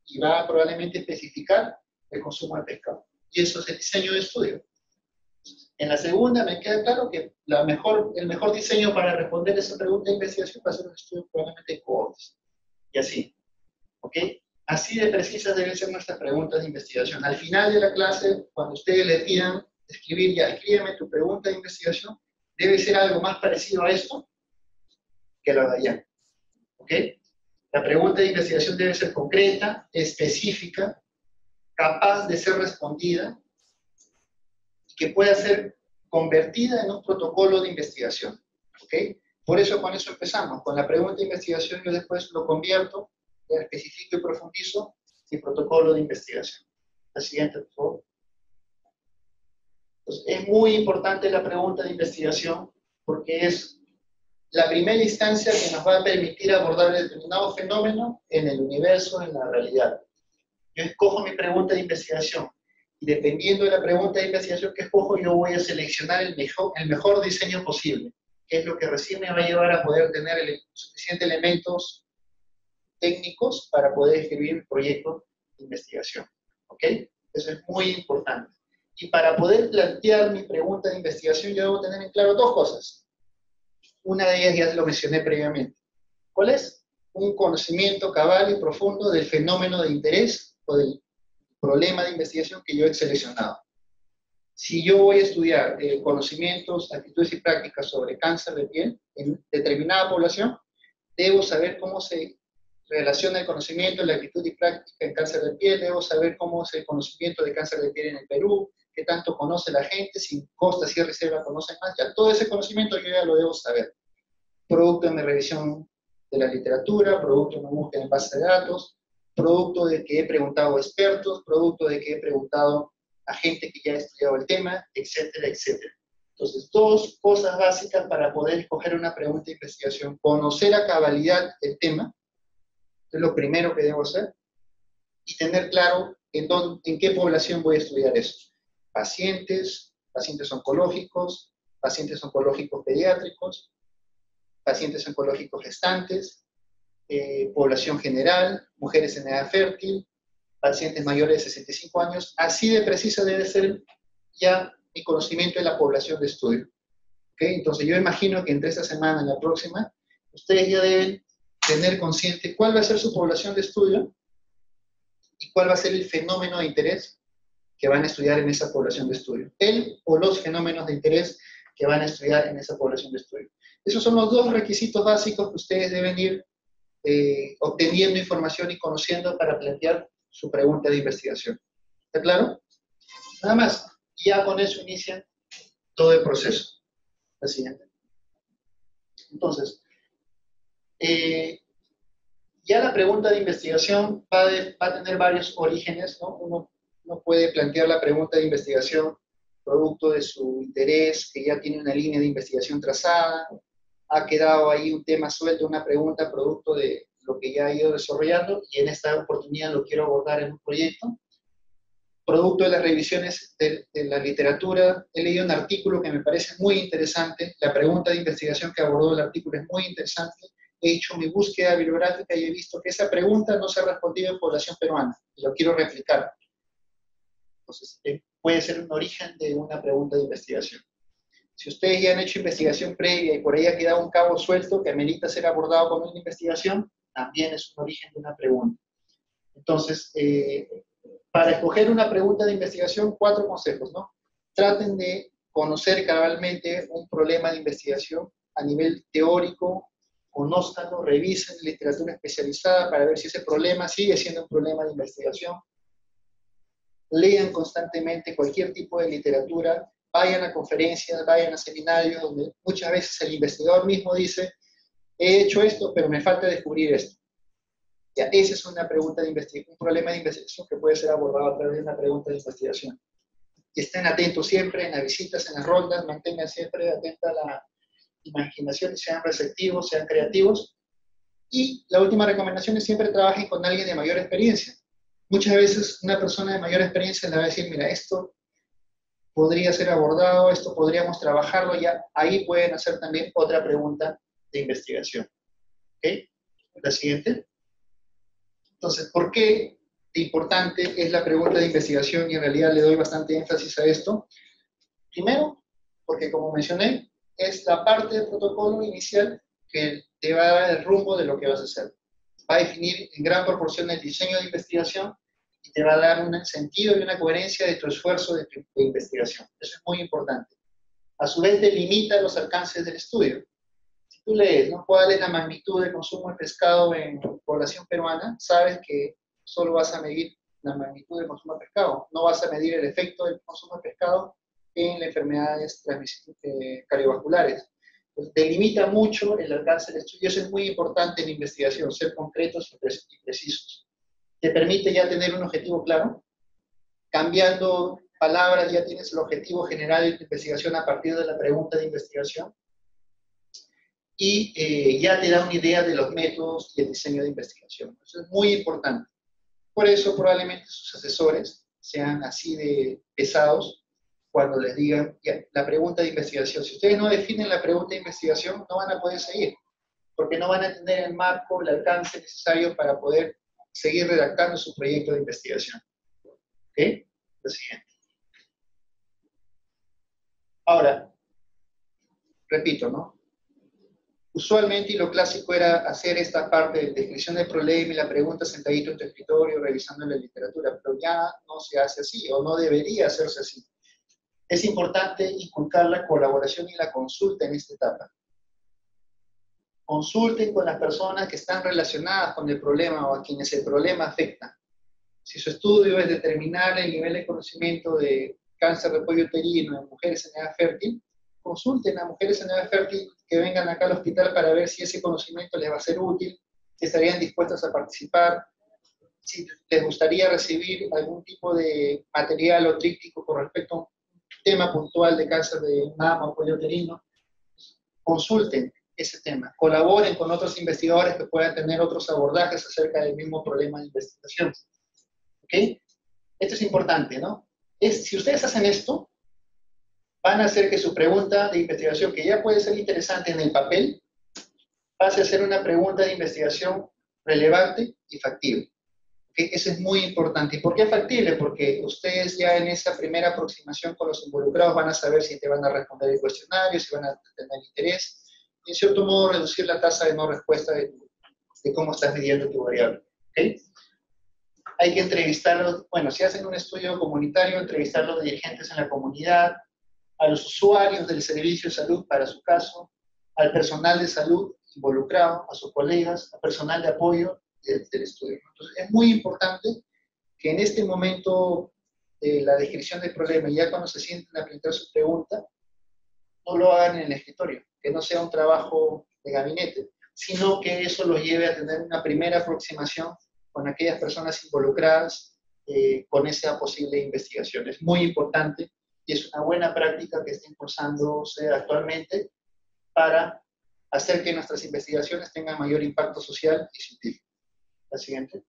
y va a probablemente especificar el consumo de pescado. Y eso es el diseño de estudio. En la segunda me queda claro que el mejor diseño para responder esa pregunta de investigación va a ser un estudio probablemente de cohortes. Y así. ¿Ok? Así de precisas deben ser nuestras preguntas de investigación. Al final de la clase, cuando ustedes le pidan escribir, ya, escríbeme tu pregunta de investigación, debe ser algo más parecido a esto que lo de allá. ¿Ok? La pregunta de investigación debe ser concreta, específica, capaz de ser respondida, que pueda ser convertida en un protocolo de investigación. ¿Ok? Por eso con eso empezamos. Con la pregunta de investigación yo después lo convierto, lo especifico y profundizo en protocolo de investigación. La siguiente, por favor. Entonces, es muy importante la pregunta de investigación porque es la primera instancia que nos va a permitir abordar determinado fenómeno en el universo, en la realidad. Yo escojo mi pregunta de investigación y dependiendo de la pregunta de investigación que escojo, yo voy a seleccionar el mejor diseño posible, que es lo que recién me va a llevar a poder tener suficientes elementos técnicos para poder escribir un proyecto de investigación. ¿Ok? Eso es muy importante. Y para poder plantear mi pregunta de investigación, yo debo tener en claro dos cosas. Una de ellas ya lo mencioné previamente. ¿Cuál es? Un conocimiento cabal y profundo del fenómeno de interés o del problema de investigación que yo he seleccionado. Si yo voy a estudiar conocimientos, actitudes y prácticas sobre cáncer de piel en determinada población, debo saber cómo se relaciona el conocimiento, la actitud y práctica en cáncer de piel, debo saber cómo es el conocimiento de cáncer de piel en el Perú, qué tanto conoce la gente, si Costa, si Reserva conocen más, ya todo ese conocimiento yo ya lo debo saber. Producto de mi revisión de la literatura, producto de mi búsqueda en base de datos, producto de que he preguntado a expertos, producto de que he preguntado a gente que ya ha estudiado el tema, etcétera, etcétera. Entonces, dos cosas básicas para poder escoger una pregunta de investigación. Conocer a cabalidad el tema, es lo primero que debo hacer, y tener claro en qué población voy a estudiar eso. Pacientes, pacientes oncológicos pediátricos, pacientes oncológicos gestantes, población general, mujeres en edad fértil, pacientes mayores de 65 años. Así de precisa debe ser ya mi conocimiento de la población de estudio. ¿Okay? Entonces yo imagino que entre esta semana y la próxima, ustedes ya deben tener consciente cuál va a ser su población de estudio y cuál va a ser el fenómeno de interés que van a estudiar en esa población de estudio. El o los fenómenos de interés que van a estudiar en esa población de estudio. Esos son los dos requisitos básicos que ustedes deben ir obteniendo información y conociendo para plantear su pregunta de investigación. ¿Está claro? Nada más. Y ya con eso inician todo el proceso. La siguiente. Entonces, ya la pregunta de investigación va a tener varios orígenes, ¿no? Uno puede plantear la pregunta de investigación producto de su interés, que ya tiene una línea de investigación trazada, ha quedado ahí un tema suelto, una pregunta producto de lo que ya ha ido desarrollando, y en esta oportunidad lo quiero abordar en un proyecto. Producto de las revisiones de la literatura, he leído un artículo que me parece muy interesante, la pregunta de investigación que abordó el artículo es muy interesante, he hecho mi búsqueda bibliográfica y he visto que esa pregunta no se ha respondido en población peruana, y lo quiero replicar. Entonces, puede ser un origen de una pregunta de investigación. Si ustedes ya han hecho investigación previa y por ahí ha quedado un cabo suelto que amerita ser abordado con una investigación, también es un origen de una pregunta. Entonces, para escoger una pregunta de investigación, 4 consejos, ¿no? Traten de conocer cabalmente un problema de investigación a nivel teórico, conózcanlo, revisen literatura especializada para ver si ese problema sigue siendo un problema de investigación. Lean constantemente cualquier tipo de literatura, vayan a conferencias, vayan a seminarios, donde muchas veces el investigador mismo dice, he hecho esto, pero me falta descubrir esto. Ya, esa es una pregunta de investigación, un problema de investigación que puede ser abordado a través de una pregunta de investigación. Y estén atentos siempre en las visitas, en las rondas, mantengan siempre atenta a la imaginación, sean receptivos, sean creativos. Y la última recomendación es siempre trabajen con alguien de mayor experiencia. Muchas veces una persona de mayor experiencia le va a decir, mira, esto podría ser abordado, esto podríamos trabajarlo, ya ahí pueden hacer también otra pregunta de investigación. ¿Ok? La siguiente. Entonces, ¿por qué importante es la pregunta de investigación? Y en realidad le doy bastante énfasis a esto. Primero, porque como mencioné, es la parte del protocolo inicial que te va a dar el rumbo de lo que vas a hacer. Va a definir en gran proporción el diseño de investigación y te va a dar un sentido y una coherencia de tu esfuerzo de investigación. Eso es muy importante. A su vez, delimita los alcances del estudio. Si tú lees, ¿no?, cuál es la magnitud de consumo de pescado en población peruana, sabes que solo vas a medir la magnitud del consumo de pescado. No vas a medir el efecto del consumo de pescado en las enfermedades cardiovasculares. Pues delimita mucho el alcance del estudio. Eso es muy importante en investigación, ser concretos y precisos. Te permite ya tener un objetivo claro. Cambiando palabras, ya tienes el objetivo general de tu investigación a partir de la pregunta de investigación. Y ya te da una idea de los métodos y el diseño de investigación. Eso es muy importante. Por eso probablemente sus asesores sean así de pesados cuando les digan ya, la pregunta de investigación. Si ustedes no definen la pregunta de investigación, no van a poder seguir, porque no van a tener el marco, el alcance necesario para poder seguir redactando su proyecto de investigación. ¿Ok? Lo siguiente. Ahora, repito, ¿no? Usualmente, y lo clásico era hacer esta parte de descripción del problema y la pregunta sentadito en tu escritorio, revisando la literatura, pero ya no se hace así, o no debería hacerse así. Es importante inculcar la colaboración y la consulta en esta etapa. Consulten con las personas que están relacionadas con el problema o a quienes el problema afecta. Si su estudio es determinar el nivel de conocimiento que cáncer de cuello uterino en mujeres en edad fértil, consulten a mujeres en edad fértil que vengan acá al hospital para ver si ese conocimiento les va a ser útil, si estarían dispuestas a participar, si les gustaría recibir algún tipo de material o tríptico con respecto a un tema puntual de cáncer de mama o cuello uterino, consulten ese tema, colaboren con otros investigadores que puedan tener otros abordajes acerca del mismo problema de investigación. ¿Ok? Esto es importante, ¿no? Si ustedes hacen esto, van a hacer que su pregunta de investigación, que ya puede ser interesante en el papel, pase a ser una pregunta de investigación relevante y factible. ¿Okay? Eso es muy importante. ¿Y por qué factible? Porque ustedes ya en esa primera aproximación con los involucrados van a saber si te van a responder el cuestionario, si van a tener interés, y en cierto modo reducir la tasa de no respuesta de cómo estás midiendo tu variable. ¿Okay? Hay que entrevistarlos, bueno, si hacen un estudio comunitario, entrevistar a los dirigentes en la comunidad, a los usuarios del servicio de salud para su caso, al personal de salud involucrado, a sus colegas, al personal de apoyo del estudio. Entonces, es muy importante que en este momento de la descripción del problema, ya cuando se sienten a plantear su pregunta, no lo hagan en el escritorio, que no sea un trabajo de gabinete, sino que eso los lleve a tener una primera aproximación con aquellas personas involucradas con esa posible investigación. Es muy importante y es una buena práctica que está impulsándose actualmente para hacer que nuestras investigaciones tengan mayor impacto social y científico. La siguiente.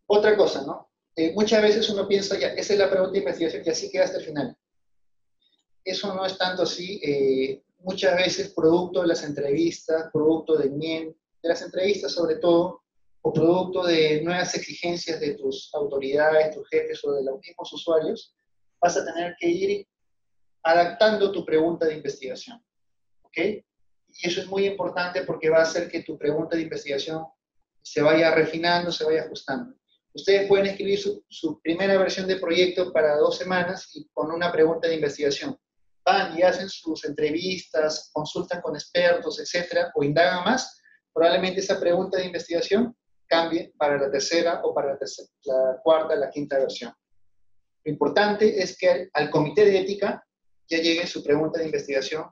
Otra cosa, ¿no? Muchas veces uno piensa, ya, esa es la pregunta de investigación y así queda hasta el final. Eso no es tanto así. Muchas veces producto de las entrevistas, producto de las entrevistas sobre todo, o producto de nuevas exigencias de tus autoridades, tus jefes o de los mismos usuarios, vas a tener que ir adaptando tu pregunta de investigación. ¿Ok? Y eso es muy importante porque va a hacer que tu pregunta de investigación se vaya refinando, se vaya ajustando. Ustedes pueden escribir su primera versión de proyecto para 2 semanas y con una pregunta de investigación. Van y hacen sus entrevistas, consultan con expertos, etcétera, o indagan más. Probablemente esa pregunta de investigación cambie para la tercera o para la cuarta, la quinta versión. Lo importante es que al comité de ética ya llegue su pregunta de investigación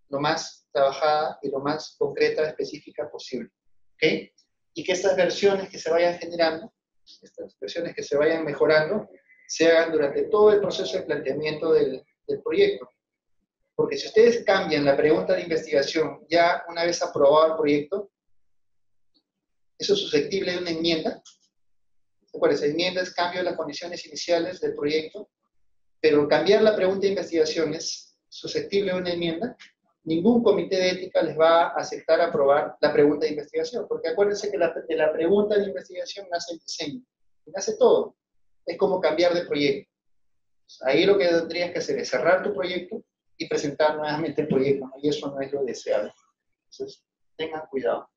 lo más trabajada y lo más concreta, específica posible. ¿Ok? Y que estas versiones que se vayan generando, estas versiones que se vayan mejorando, se hagan durante todo el proceso de planteamiento del proyecto. Porque si ustedes cambian la pregunta de investigación ya una vez aprobado el proyecto, eso es susceptible de una enmienda. Recuerden, enmienda es cambio de las condiciones iniciales del proyecto, pero cambiar la pregunta de investigación es susceptible de una enmienda. Ningún comité de ética les va a aceptar aprobar la pregunta de investigación, porque acuérdense que de la pregunta de investigación nace el diseño, nace todo. Es como cambiar de proyecto. Ahí lo que tendrías que hacer es cerrar tu proyecto y presentar nuevamente el proyecto, ¿no? Y eso no es lo deseable. Entonces, tengan cuidado.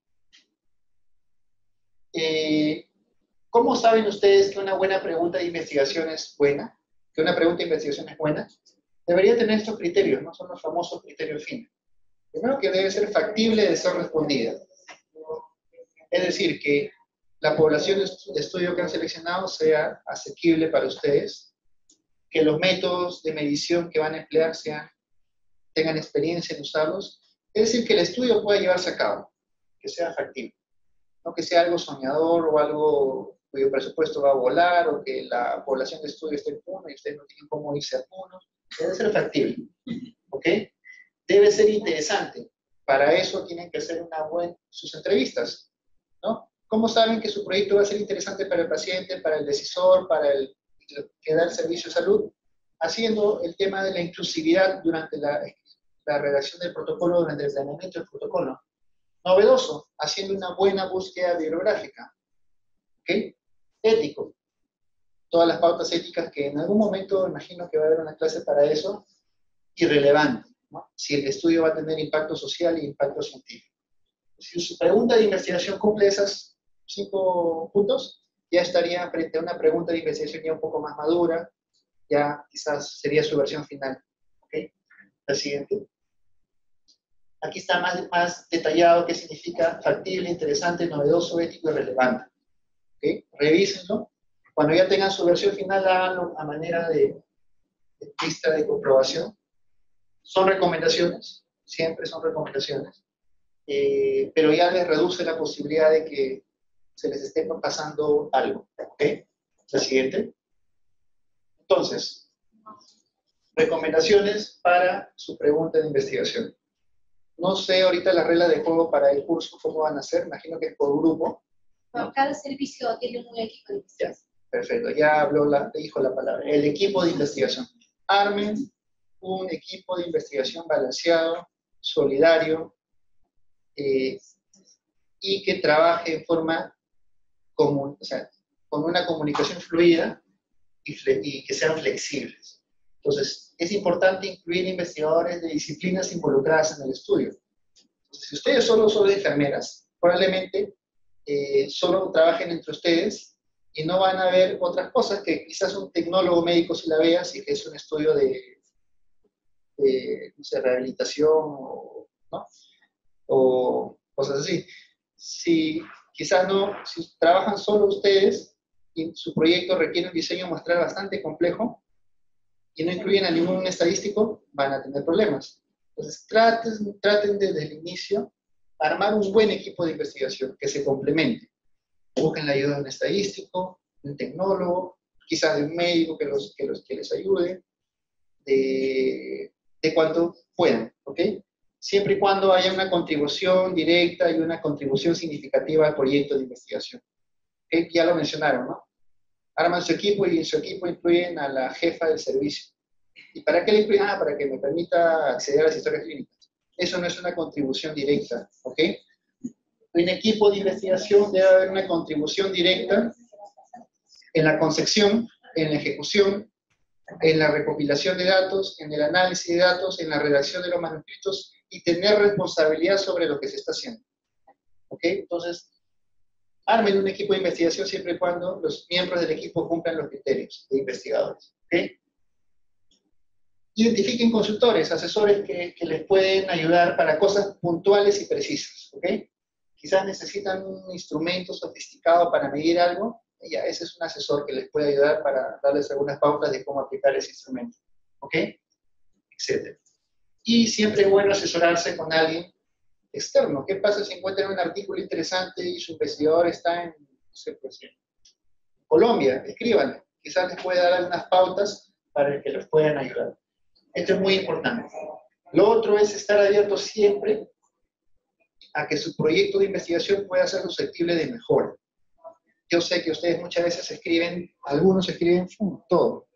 ¿Cómo saben ustedes que una buena pregunta de investigación es buena? Que una pregunta de investigación es buena. Debería tener estos criterios, ¿no? Son los famosos criterios fines. Primero, que debe ser factible de ser respondida. Es decir, que la población de estudio que han seleccionado sea asequible para ustedes, que los métodos de medición que van a emplear tengan experiencia en usarlos. Es decir, que el estudio pueda llevarse a cabo, que sea factible. No que sea algo soñador o algo cuyo presupuesto va a volar, o que la población de estudio esté en Puno y ustedes no tienen cómo irse a Puno. Debe ser factible. ¿Ok? Debe ser interesante. Para eso tienen que hacer sus entrevistas, ¿no? ¿Cómo saben que su proyecto va a ser interesante para el paciente, para el decisor, para el que da el servicio de salud? Haciendo el tema de la inclusividad durante la redacción del protocolo, durante el planeamiento del protocolo. Novedoso, haciendo una buena búsqueda bibliográfica. ¿Ok? Ético. Todas las pautas éticas que en algún momento imagino que va a haber una clase para eso. Irrelevante, ¿no? Si el estudio va a tener impacto social y impacto científico. Si su pregunta de investigación cumple esos 5 puntos, ya estaría frente a una pregunta de investigación ya un poco más madura, ya quizás sería su versión final. ¿Ok? La siguiente. Aquí está más detallado qué significa factible, interesante, novedoso, ético y relevante. ¿Ok? Revísenlo. Cuando ya tengan su versión final, háganlo a manera de lista de comprobación. Son recomendaciones, siempre son recomendaciones, pero ya les reduce la posibilidad de que se les esté pasando algo. ¿Ok? La siguiente. Entonces, recomendaciones para su pregunta de investigación. No sé ahorita la regla de juego para el curso, cómo van a ser, imagino que es por grupo. No, cada servicio tiene un equipo de investigación. Perfecto, ya dijo la palabra. El equipo de investigación. Armen un equipo de investigación balanceado, solidario, y que trabaje en forma común, o sea, con una comunicación fluida y que sean flexibles. Entonces, es importante incluir investigadores de disciplinas involucradas en el estudio. Entonces, si ustedes solo son enfermeras, probablemente solo trabajen entre ustedes y no van a ver otras cosas que quizás un tecnólogo médico si la vea, si es un estudio de no sé, rehabilitación ¿no? O cosas así. Si quizás no, si trabajan solo ustedes y su proyecto requiere un diseño muestral bastante complejo y no incluyen a ningún estadístico, van a tener problemas. Entonces traten desde el inicio armar un buen equipo de investigación que se complemente. Busquen la ayuda de un estadístico, de un tecnólogo, quizás de un médico que les ayude, de cuanto puedan, ¿ok? Siempre y cuando haya una contribución directa y una contribución significativa al proyecto de investigación. ¿Ok? Ya lo mencionaron, ¿no? Arman su equipo y en su equipo incluyen a la jefa del servicio. ¿Y para qué le incluyen? Para que me permita acceder a las historias clínicas. Eso no es una contribución directa, ¿ok? En equipo de investigación debe haber una contribución directa en la concepción, en la ejecución, en la recopilación de datos, en el análisis de datos, en la redacción de los manuscritos y tener responsabilidad sobre lo que se está haciendo. ¿Ok? Entonces, armen un equipo de investigación siempre y cuando los miembros del equipo cumplan los criterios de investigadores. ¿Ok? Identifiquen consultores, asesores que les pueden ayudar para cosas puntuales y precisas. ¿Ok? Quizás necesitan un instrumento sofisticado para medir algo, ya ese es un asesor que les puede ayudar para darles algunas pautas de cómo aplicar ese instrumento. ¿Ok? Etcétera. Y siempre es bueno asesorarse con alguien externo. ¿Qué pasa si encuentran un artículo interesante y su investigador está en, no sé, pues, en Colombia? Escríbanle. Quizás les puede dar algunas pautas para que los puedan ayudar. Esto es muy importante. Lo otro es estar abierto siempre a que su proyecto de investigación pueda ser susceptible de mejora. Yo sé que ustedes muchas veces escriben, algunos escriben todo.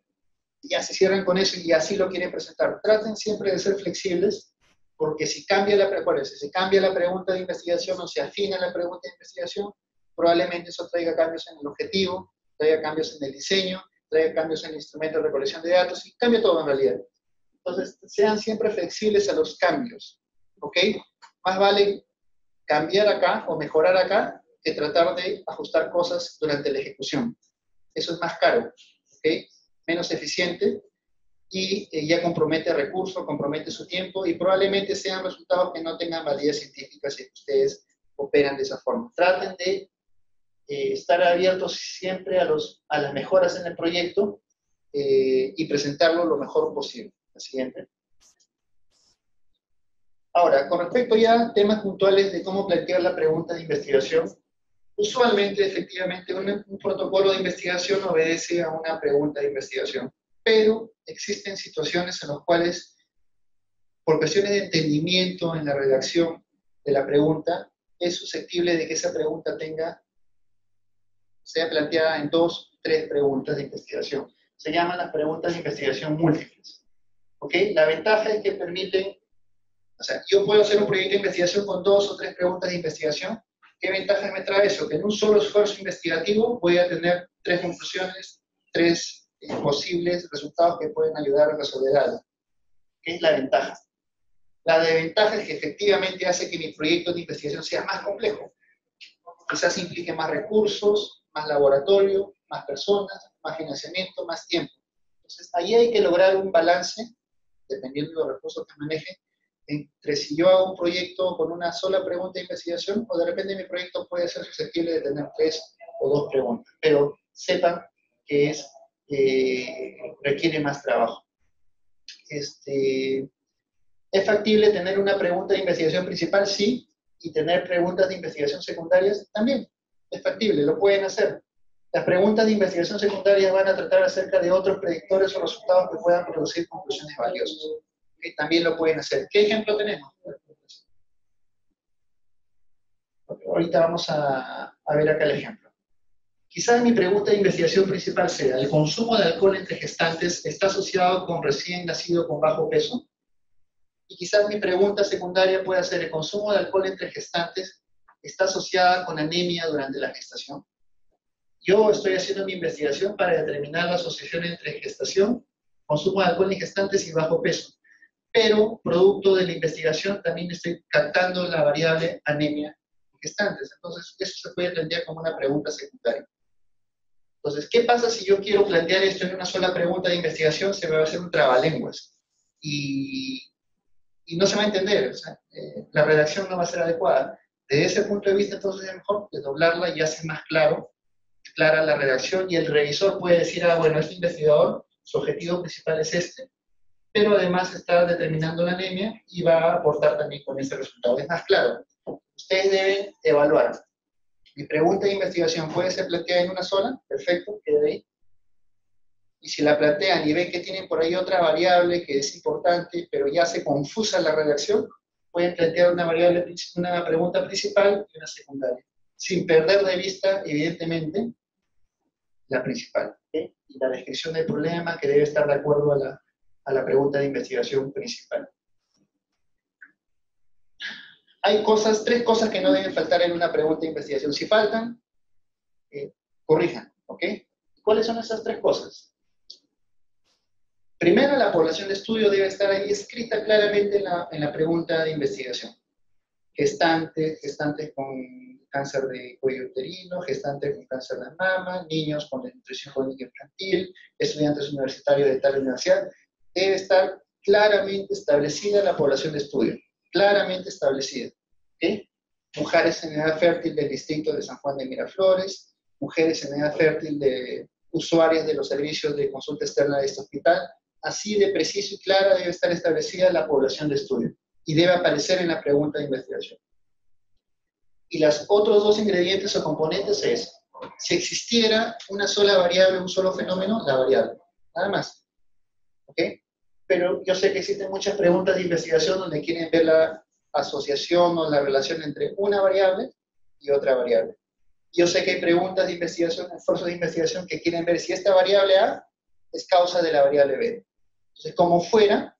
Ya se cierran con eso y así lo quieren presentar. Traten siempre de ser flexibles, porque si cambia la pregunta de investigación o se afina la pregunta de investigación, probablemente eso traiga cambios en el objetivo, traiga cambios en el diseño, traiga cambios en el instrumento de recolección de datos y cambia todo en realidad. Entonces, sean siempre flexibles a los cambios, ¿ok? Más vale cambiar acá o mejorar acá que tratar de ajustar cosas durante la ejecución. Eso es más caro, ¿ok? Menos eficiente y ya compromete recursos, compromete su tiempo y probablemente sean resultados que no tengan validez científica si ustedes operan de esa forma. Traten de estar abiertos siempre a las mejoras en el proyecto y presentarlo lo mejor posible. La siguiente. Ahora, con respecto ya a temas puntuales de cómo plantear la pregunta de investigación, usualmente, efectivamente, un protocolo de investigación obedece a una pregunta de investigación, pero existen situaciones en las cuales, por cuestiones de entendimiento en la redacción de la pregunta, es susceptible de que esa pregunta sea planteada en 2 o 3 preguntas de investigación. Se llaman las preguntas de investigación múltiples. ¿Ok? La ventaja es que permiten, o sea, yo puedo hacer un proyecto de investigación con 2 o 3 preguntas de investigación. ¿Qué ventaja me trae eso? Que en un solo esfuerzo investigativo voy a tener 3 conclusiones, 3 posibles resultados que pueden ayudar a resolver algo. ¿Qué es la ventaja? La desventaja es que efectivamente hace que mi proyecto de investigación sea más complejo. Quizás implique más recursos, más laboratorio, más personas, más financiamiento, más tiempo. Entonces, ahí hay que lograr un balance, dependiendo de los recursos que maneje, entre si yo hago un proyecto con una sola pregunta de investigación o de repente mi proyecto puede ser susceptible de tener 3 o 2 preguntas. Pero sepan que requiere más trabajo. ¿Es factible tener una pregunta de investigación principal? Sí. Y tener preguntas de investigación secundarias también. Es factible, lo pueden hacer. Las preguntas de investigación secundarias van a tratar acerca de otros predictores o resultados que puedan producir conclusiones valiosas. ¿Okay? También lo pueden hacer. ¿Qué ejemplo tenemos? Ahorita vamos a ver acá el ejemplo. Quizás mi pregunta de investigación principal sea, ¿el consumo de alcohol entre gestantes está asociado con recién nacido con bajo peso? Y quizás mi pregunta secundaria pueda ser, ¿el consumo de alcohol entre gestantes está asociada con anemia durante la gestación? Yo estoy haciendo mi investigación para determinar la asociación entre gestación, consumo de alcohol en gestantes y bajo peso. Pero, producto de la investigación, también estoy captando la variable anemia en gestantes. Entonces, eso se puede plantear como una pregunta secundaria. Entonces, ¿qué pasa si yo quiero plantear esto en una sola pregunta de investigación? Se me va a hacer un trabalenguas. Y no se va a entender. O sea, la redacción no va a ser adecuada. Desde ese punto de vista, entonces, es mejor desdoblarla y hacer más clara la redacción, y el revisor puede decir, bueno, este investigador, su objetivo principal es este, pero además está determinando la anemia y va a aportar también con ese resultado. Es más claro. Ustedes deben evaluar. Mi pregunta de investigación puede ser planteada en una sola, perfecto, queda ahí. Y si la plantean y ven que tienen por ahí otra variable que es importante, pero ya se confusa la redacción, pueden plantear una pregunta principal y una secundaria, sin perder de vista, evidentemente, la principal, ¿okay? Y la descripción del problema, que debe estar de acuerdo a la pregunta de investigación principal. Hay tres cosas que no deben faltar en una pregunta de investigación. Si faltan, corrijan, ¿ok? ¿Cuáles son esas tres cosas? Primero, la población de estudio debe estar ahí escrita claramente en la pregunta de investigación. Gestantes con cáncer de cuello uterino, gestantes con cáncer de mama, niños con desnutrición crónica infantil, estudiantes universitarios de tal universidad. Debe estar claramente establecida la población de estudio, claramente establecida. ¿Okay? Mujeres en edad fértil del distrito de San Juan de Miraflores, mujeres en edad fértil de usuarias de los servicios de consulta externa de este hospital. Así de preciso y clara debe estar establecida la población de estudio y debe aparecer en la pregunta de investigación. Y los otros dos ingredientes o componentes es, si existiera una sola variable, un solo fenómeno, la variable, nada más. ¿Ok? Pero yo sé que existen muchas preguntas de investigación donde quieren ver la asociación o la relación entre una variable y otra variable. Yo sé que hay preguntas de investigación, esfuerzos de investigación que quieren ver si esta variable A es causa de la variable B. Entonces, como fuera,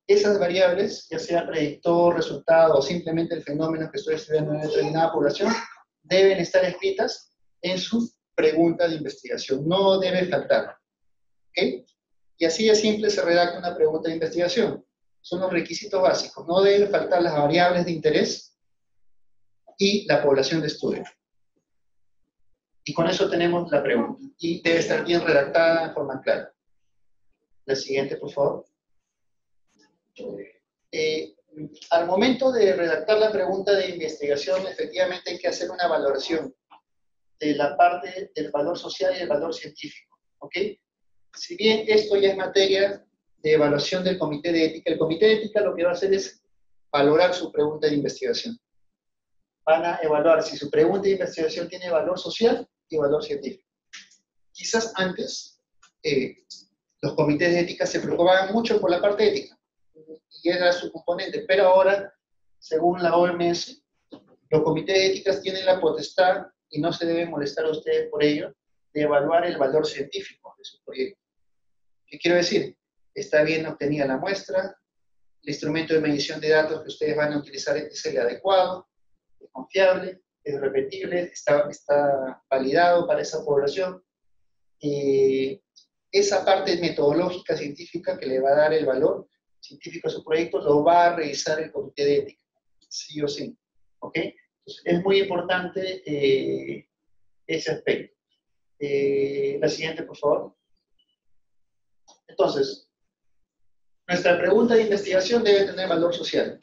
esas variables, ya sea predictor, resultado o simplemente el fenómeno que estoy estudiando en una determinada población, deben estar escritas en su pregunta de investigación. No debe faltar. ¿Okay? Y así de simple se redacta una pregunta de investigación. Son los requisitos básicos. No deben faltar las variables de interés y la población de estudio. Y con eso tenemos la pregunta. Y debe estar bien redactada en forma clara. La siguiente, por favor. Al momento de redactar la pregunta de investigación, efectivamente hay que hacer una valoración de la parte del valor social y el valor científico. ¿Ok? Si bien esto ya es materia de evaluación del Comité de Ética, el Comité de Ética lo que va a hacer es valorar su pregunta de investigación. Van a evaluar si su pregunta de investigación tiene valor social y valor científico. Quizás antes los comités de ética se preocupaban mucho por la parte ética y era su componente, pero ahora, según la OMS, los comités de éticas tienen la potestad, y no se deben molestar a ustedes por ello, de evaluar el valor científico de su proyecto. ¿Qué quiero decir? Está bien obtenida la muestra, el instrumento de medición de datos que ustedes van a utilizar es el adecuado, es confiable, es repetible, está validado para esa población. Esa parte metodológica científica que le va a dar el valor científico a su proyecto lo va a revisar el Comité de Ética, sí o sí. ¿Ok? Entonces, es muy importante ese aspecto. La siguiente, por favor. Entonces, nuestra pregunta de investigación debe tener valor social.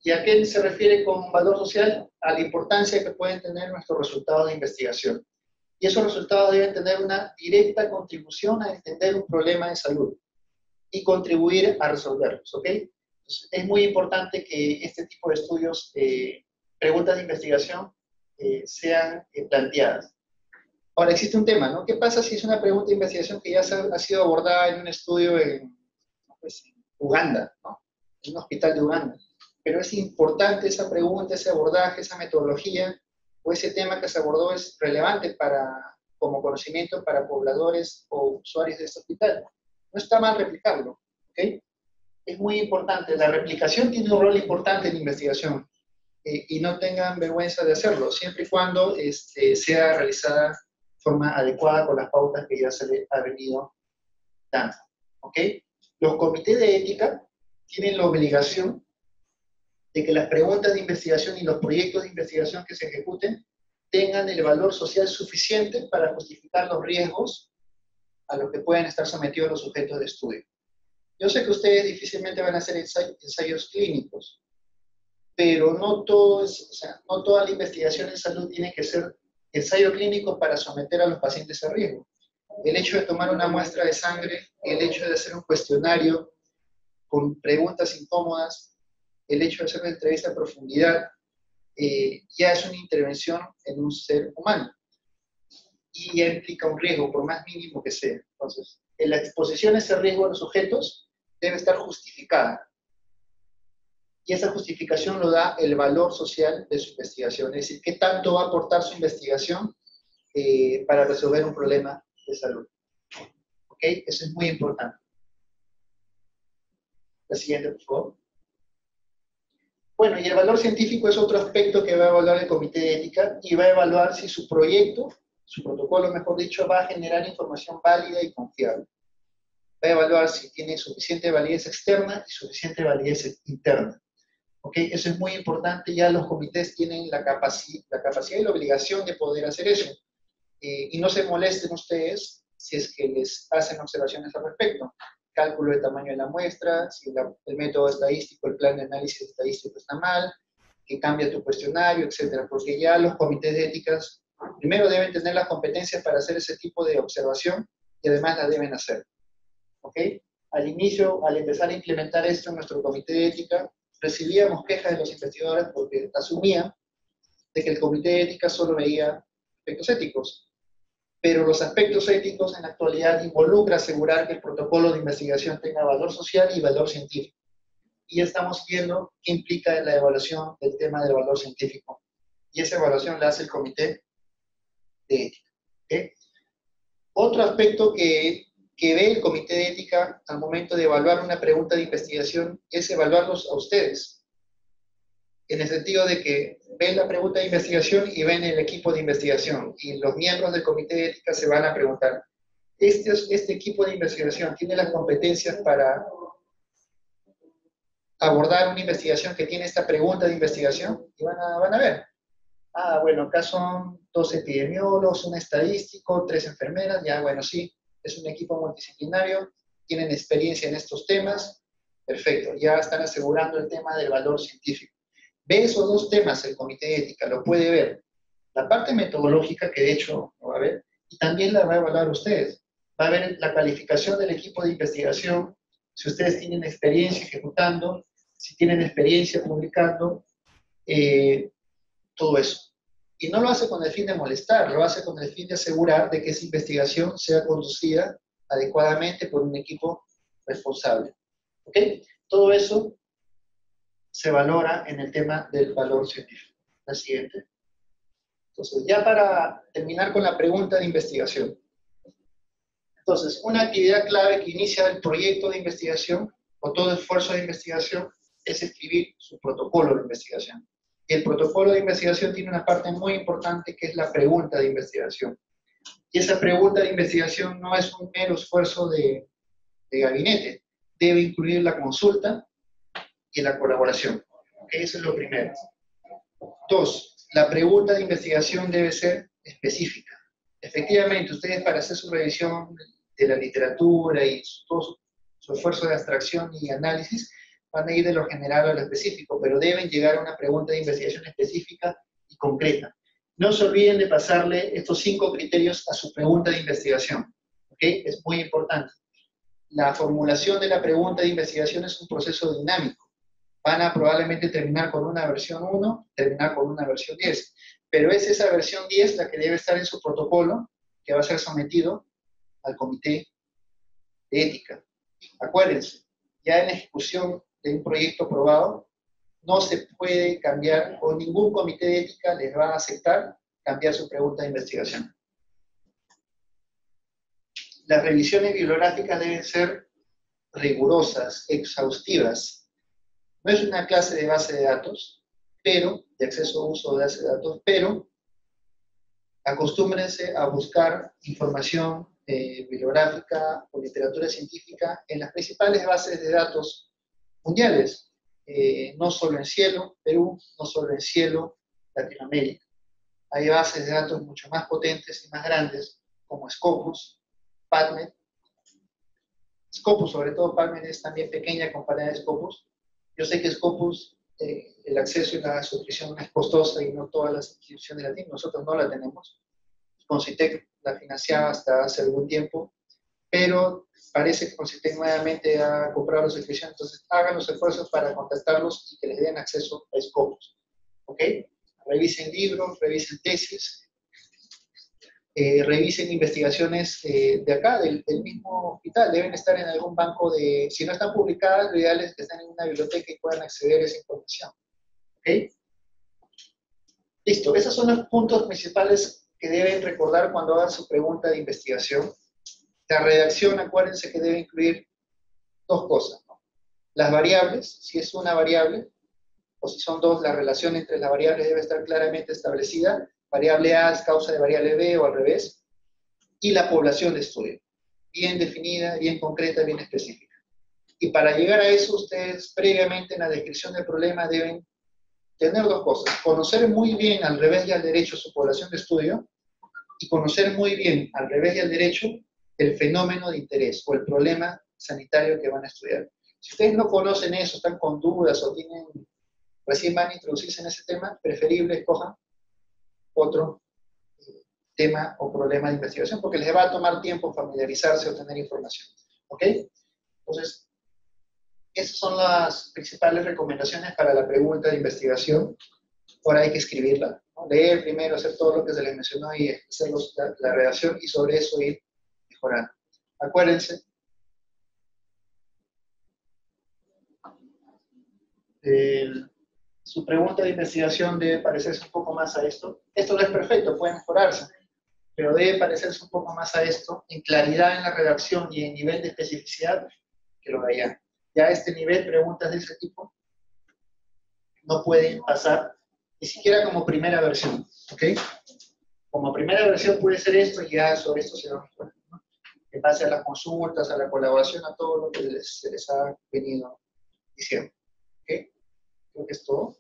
¿Y a qué se refiere con valor social? A la importancia que pueden tener nuestros resultados de investigación. Y esos resultados deben tener una directa contribución a entender un problema de salud. y contribuir a resolverlos, ¿ok? Entonces, es muy importante que este tipo de estudios, preguntas de investigación, sean planteadas. Ahora, existe un tema, ¿no? ¿Qué pasa si es una pregunta de investigación que ya ha sido abordada en un estudio pues, en Uganda, ¿no? En un hospital de Uganda? Pero es importante esa pregunta, ese abordaje, esa metodología, o ese tema que se abordó es relevante como conocimiento para pobladores o usuarios de este hospital. No está mal replicarlo, ¿ok? Es muy importante. La replicación tiene un rol importante en la investigación y no tengan vergüenza de hacerlo, siempre y cuando sea realizada de forma adecuada con las pautas que ya se le ha venido dando, ¿ok? Los comités de ética tienen la obligación de que las preguntas de investigación y los proyectos de investigación que se ejecuten tengan el valor social suficiente para justificar los riesgos a los que pueden estar sometidos los sujetos de estudio. Yo sé que ustedes difícilmente van a hacer ensayos clínicos, pero no toda la investigación en salud tiene que ser ensayo clínico para someter a los pacientes a riesgo. El hecho de tomar una muestra de sangre, el hecho de hacer un cuestionario con preguntas incómodas, el hecho de hacer una entrevista a profundidad, ya es una intervención en un ser humano y ya implica un riesgo, por más mínimo que sea. Entonces, en la exposición a ese riesgo de los sujetos debe estar justificada. Y esa justificación lo da el valor social de su investigación, es decir, qué tanto va a aportar su investigación para resolver un problema de salud. ¿Ok? Eso es muy importante. La siguiente, por favor. Bueno, y el valor científico es otro aspecto que va a evaluar el comité de ética y va a evaluar si su proyecto, su protocolo, mejor dicho, va a generar información válida y confiable. Va a evaluar si tiene suficiente validez externa y suficiente validez interna. ¿Ok? Eso es muy importante, ya los comités tienen la capacidad y la obligación de poder hacer eso. Y no se molesten ustedes si es que les hacen observaciones al respecto. Cálculo de tamaño de la muestra, si el método estadístico, el plan de análisis estadístico está mal, que cambia tu cuestionario, etcétera, porque ya los comités de éticas primero deben tener las competencias para hacer ese tipo de observación y además la deben hacer. ¿Ok? Al inicio, al empezar a implementar esto en nuestro comité de ética, recibíamos quejas de los investigadores porque asumían de que el comité de ética solo veía aspectos éticos. Pero los aspectos éticos en la actualidad involucra asegurar que el protocolo de investigación tenga valor social y valor científico. Y ya estamos viendo qué implica la evaluación del tema del valor científico. Y esa evaluación la hace el comité de ética. ¿Okay? Otro aspecto que ve el comité de ética al momento de evaluar una pregunta de investigación es evaluarlos a ustedes. En el sentido de que ven la pregunta de investigación y ven el equipo de investigación. Y los miembros del comité de ética se van a preguntar, ¿este equipo de investigación tiene las competencias para abordar una investigación que tiene esta pregunta de investigación? Y van a ver. Ah, bueno, acá son 2 epidemiólogos, un estadístico, 3 enfermeras. Ya, bueno, sí, es un equipo multidisciplinario, tienen experiencia en estos temas. Perfecto, ya están asegurando el tema del valor científico. Ve esos 2 temas el comité de ética, lo puede ver. La parte metodológica, que de hecho lo va a ver, y también la va a evaluar ustedes. Va a ver la calificación del equipo de investigación, si ustedes tienen experiencia ejecutando, si tienen experiencia publicando, todo eso. Y no lo hace con el fin de molestar, lo hace con el fin de asegurar de que esa investigación sea conducida adecuadamente por un equipo responsable. ¿Ok? Todo eso se valora en el tema del valor científico. La siguiente. Entonces, ya para terminar con la pregunta de investigación. Entonces, una actividad clave que inicia el proyecto de investigación o todo esfuerzo de investigación es escribir su protocolo de investigación. Y el protocolo de investigación tiene una parte muy importante que es la pregunta de investigación. Y esa pregunta de investigación no es un mero esfuerzo de gabinete. Debe incluir la consulta y la colaboración. Eso es lo primero. 2, la pregunta de investigación debe ser específica. Efectivamente, ustedes para hacer su revisión de la literatura y todo su esfuerzo de abstracción y análisis, van a ir de lo general a lo específico, pero deben llegar a una pregunta de investigación específica y concreta. No se olviden de pasarle estos 5 criterios a su pregunta de investigación. ¿Ok? Es muy importante. la formulación de la pregunta de investigación es un proceso dinámico. Van a probablemente terminar con una versión 1, terminar con una versión 10. Pero es esa versión 10 la que debe estar en su protocolo, que va a ser sometido al comité de ética. Acuérdense, ya en la ejecución de un proyecto aprobado, no se puede cambiar, o ningún comité de ética les va a aceptar cambiar su pregunta de investigación. Las revisiones bibliográficas deben ser rigurosas, exhaustivas. No es una clase de base de datos, pero, de acceso a uso de base de datos, pero acostúmbrense a buscar información bibliográfica o literatura científica en las principales bases de datos mundiales, no solo en Cielo, Perú, no solo en Cielo, Latinoamérica. Hay bases de datos mucho más potentes y más grandes, como Scopus, PubMed. Scopus, sobre todo PubMed, es también pequeña comparada a Scopus. Yo sé que Scopus, el acceso y la suscripción es costosa y no todas las instituciones la tienen, nosotros no la tenemos. Concitec la financiaba hasta hace algún tiempo, pero parece que Concitec nuevamente ha comprado la suscripción, entonces hagan los esfuerzos para contactarlos y que les den acceso a Scopus. ¿Ok? Revisen libros, revisen tesis, revisen investigaciones de acá, del mismo hospital. Deben estar en algún banco de, si no están publicadas, lo ideal es que estén en una biblioteca y puedan acceder a esa información. ¿Ok? Listo, esos son los puntos principales que deben recordar cuando hagan su pregunta de investigación. La redacción, acuérdense que debe incluir dos cosas, ¿no? Las variables, si es una variable, o si son dos, la relación entre las variables debe estar claramente establecida. Variable A es causa de variable B o al revés. Y la población de estudio, bien definida, bien concreta, bien específica. Y para llegar a eso, ustedes previamente en la descripción del problema deben tener dos cosas: conocer muy bien al revés y al derecho su población de estudio, y conocer muy bien al revés y al derecho el fenómeno de interés o el problema sanitario que van a estudiar. Si ustedes no conocen eso, están con dudas o recién van a introducirse en ese tema, preferible escojan otro tema o problema de investigación, porque les va a tomar tiempo familiarizarse o tener información. ¿Ok? Entonces, esas son las principales recomendaciones para la pregunta de investigación. Ahora hay que escribirla, ¿no? Leer primero, hacer todo lo que se les mencionó y hacer la redacción, y sobre eso ir mejorando. Acuérdense, su pregunta de investigación debe parecerse un poco más a esto. Esto no es perfecto, puede mejorarse, pero debe parecerse un poco más a esto, en claridad en la redacción y en nivel de especificidad, que lo de allá. Ya a este nivel, preguntas de ese tipo no pueden pasar ni siquiera como primera versión, ¿ok? Como primera versión puede ser esto, y ya sobre esto se va a mejorar, ¿no? En base a las consultas, a la colaboración, a todo lo que se les ha venido diciendo, ¿ok? Creo que es todo.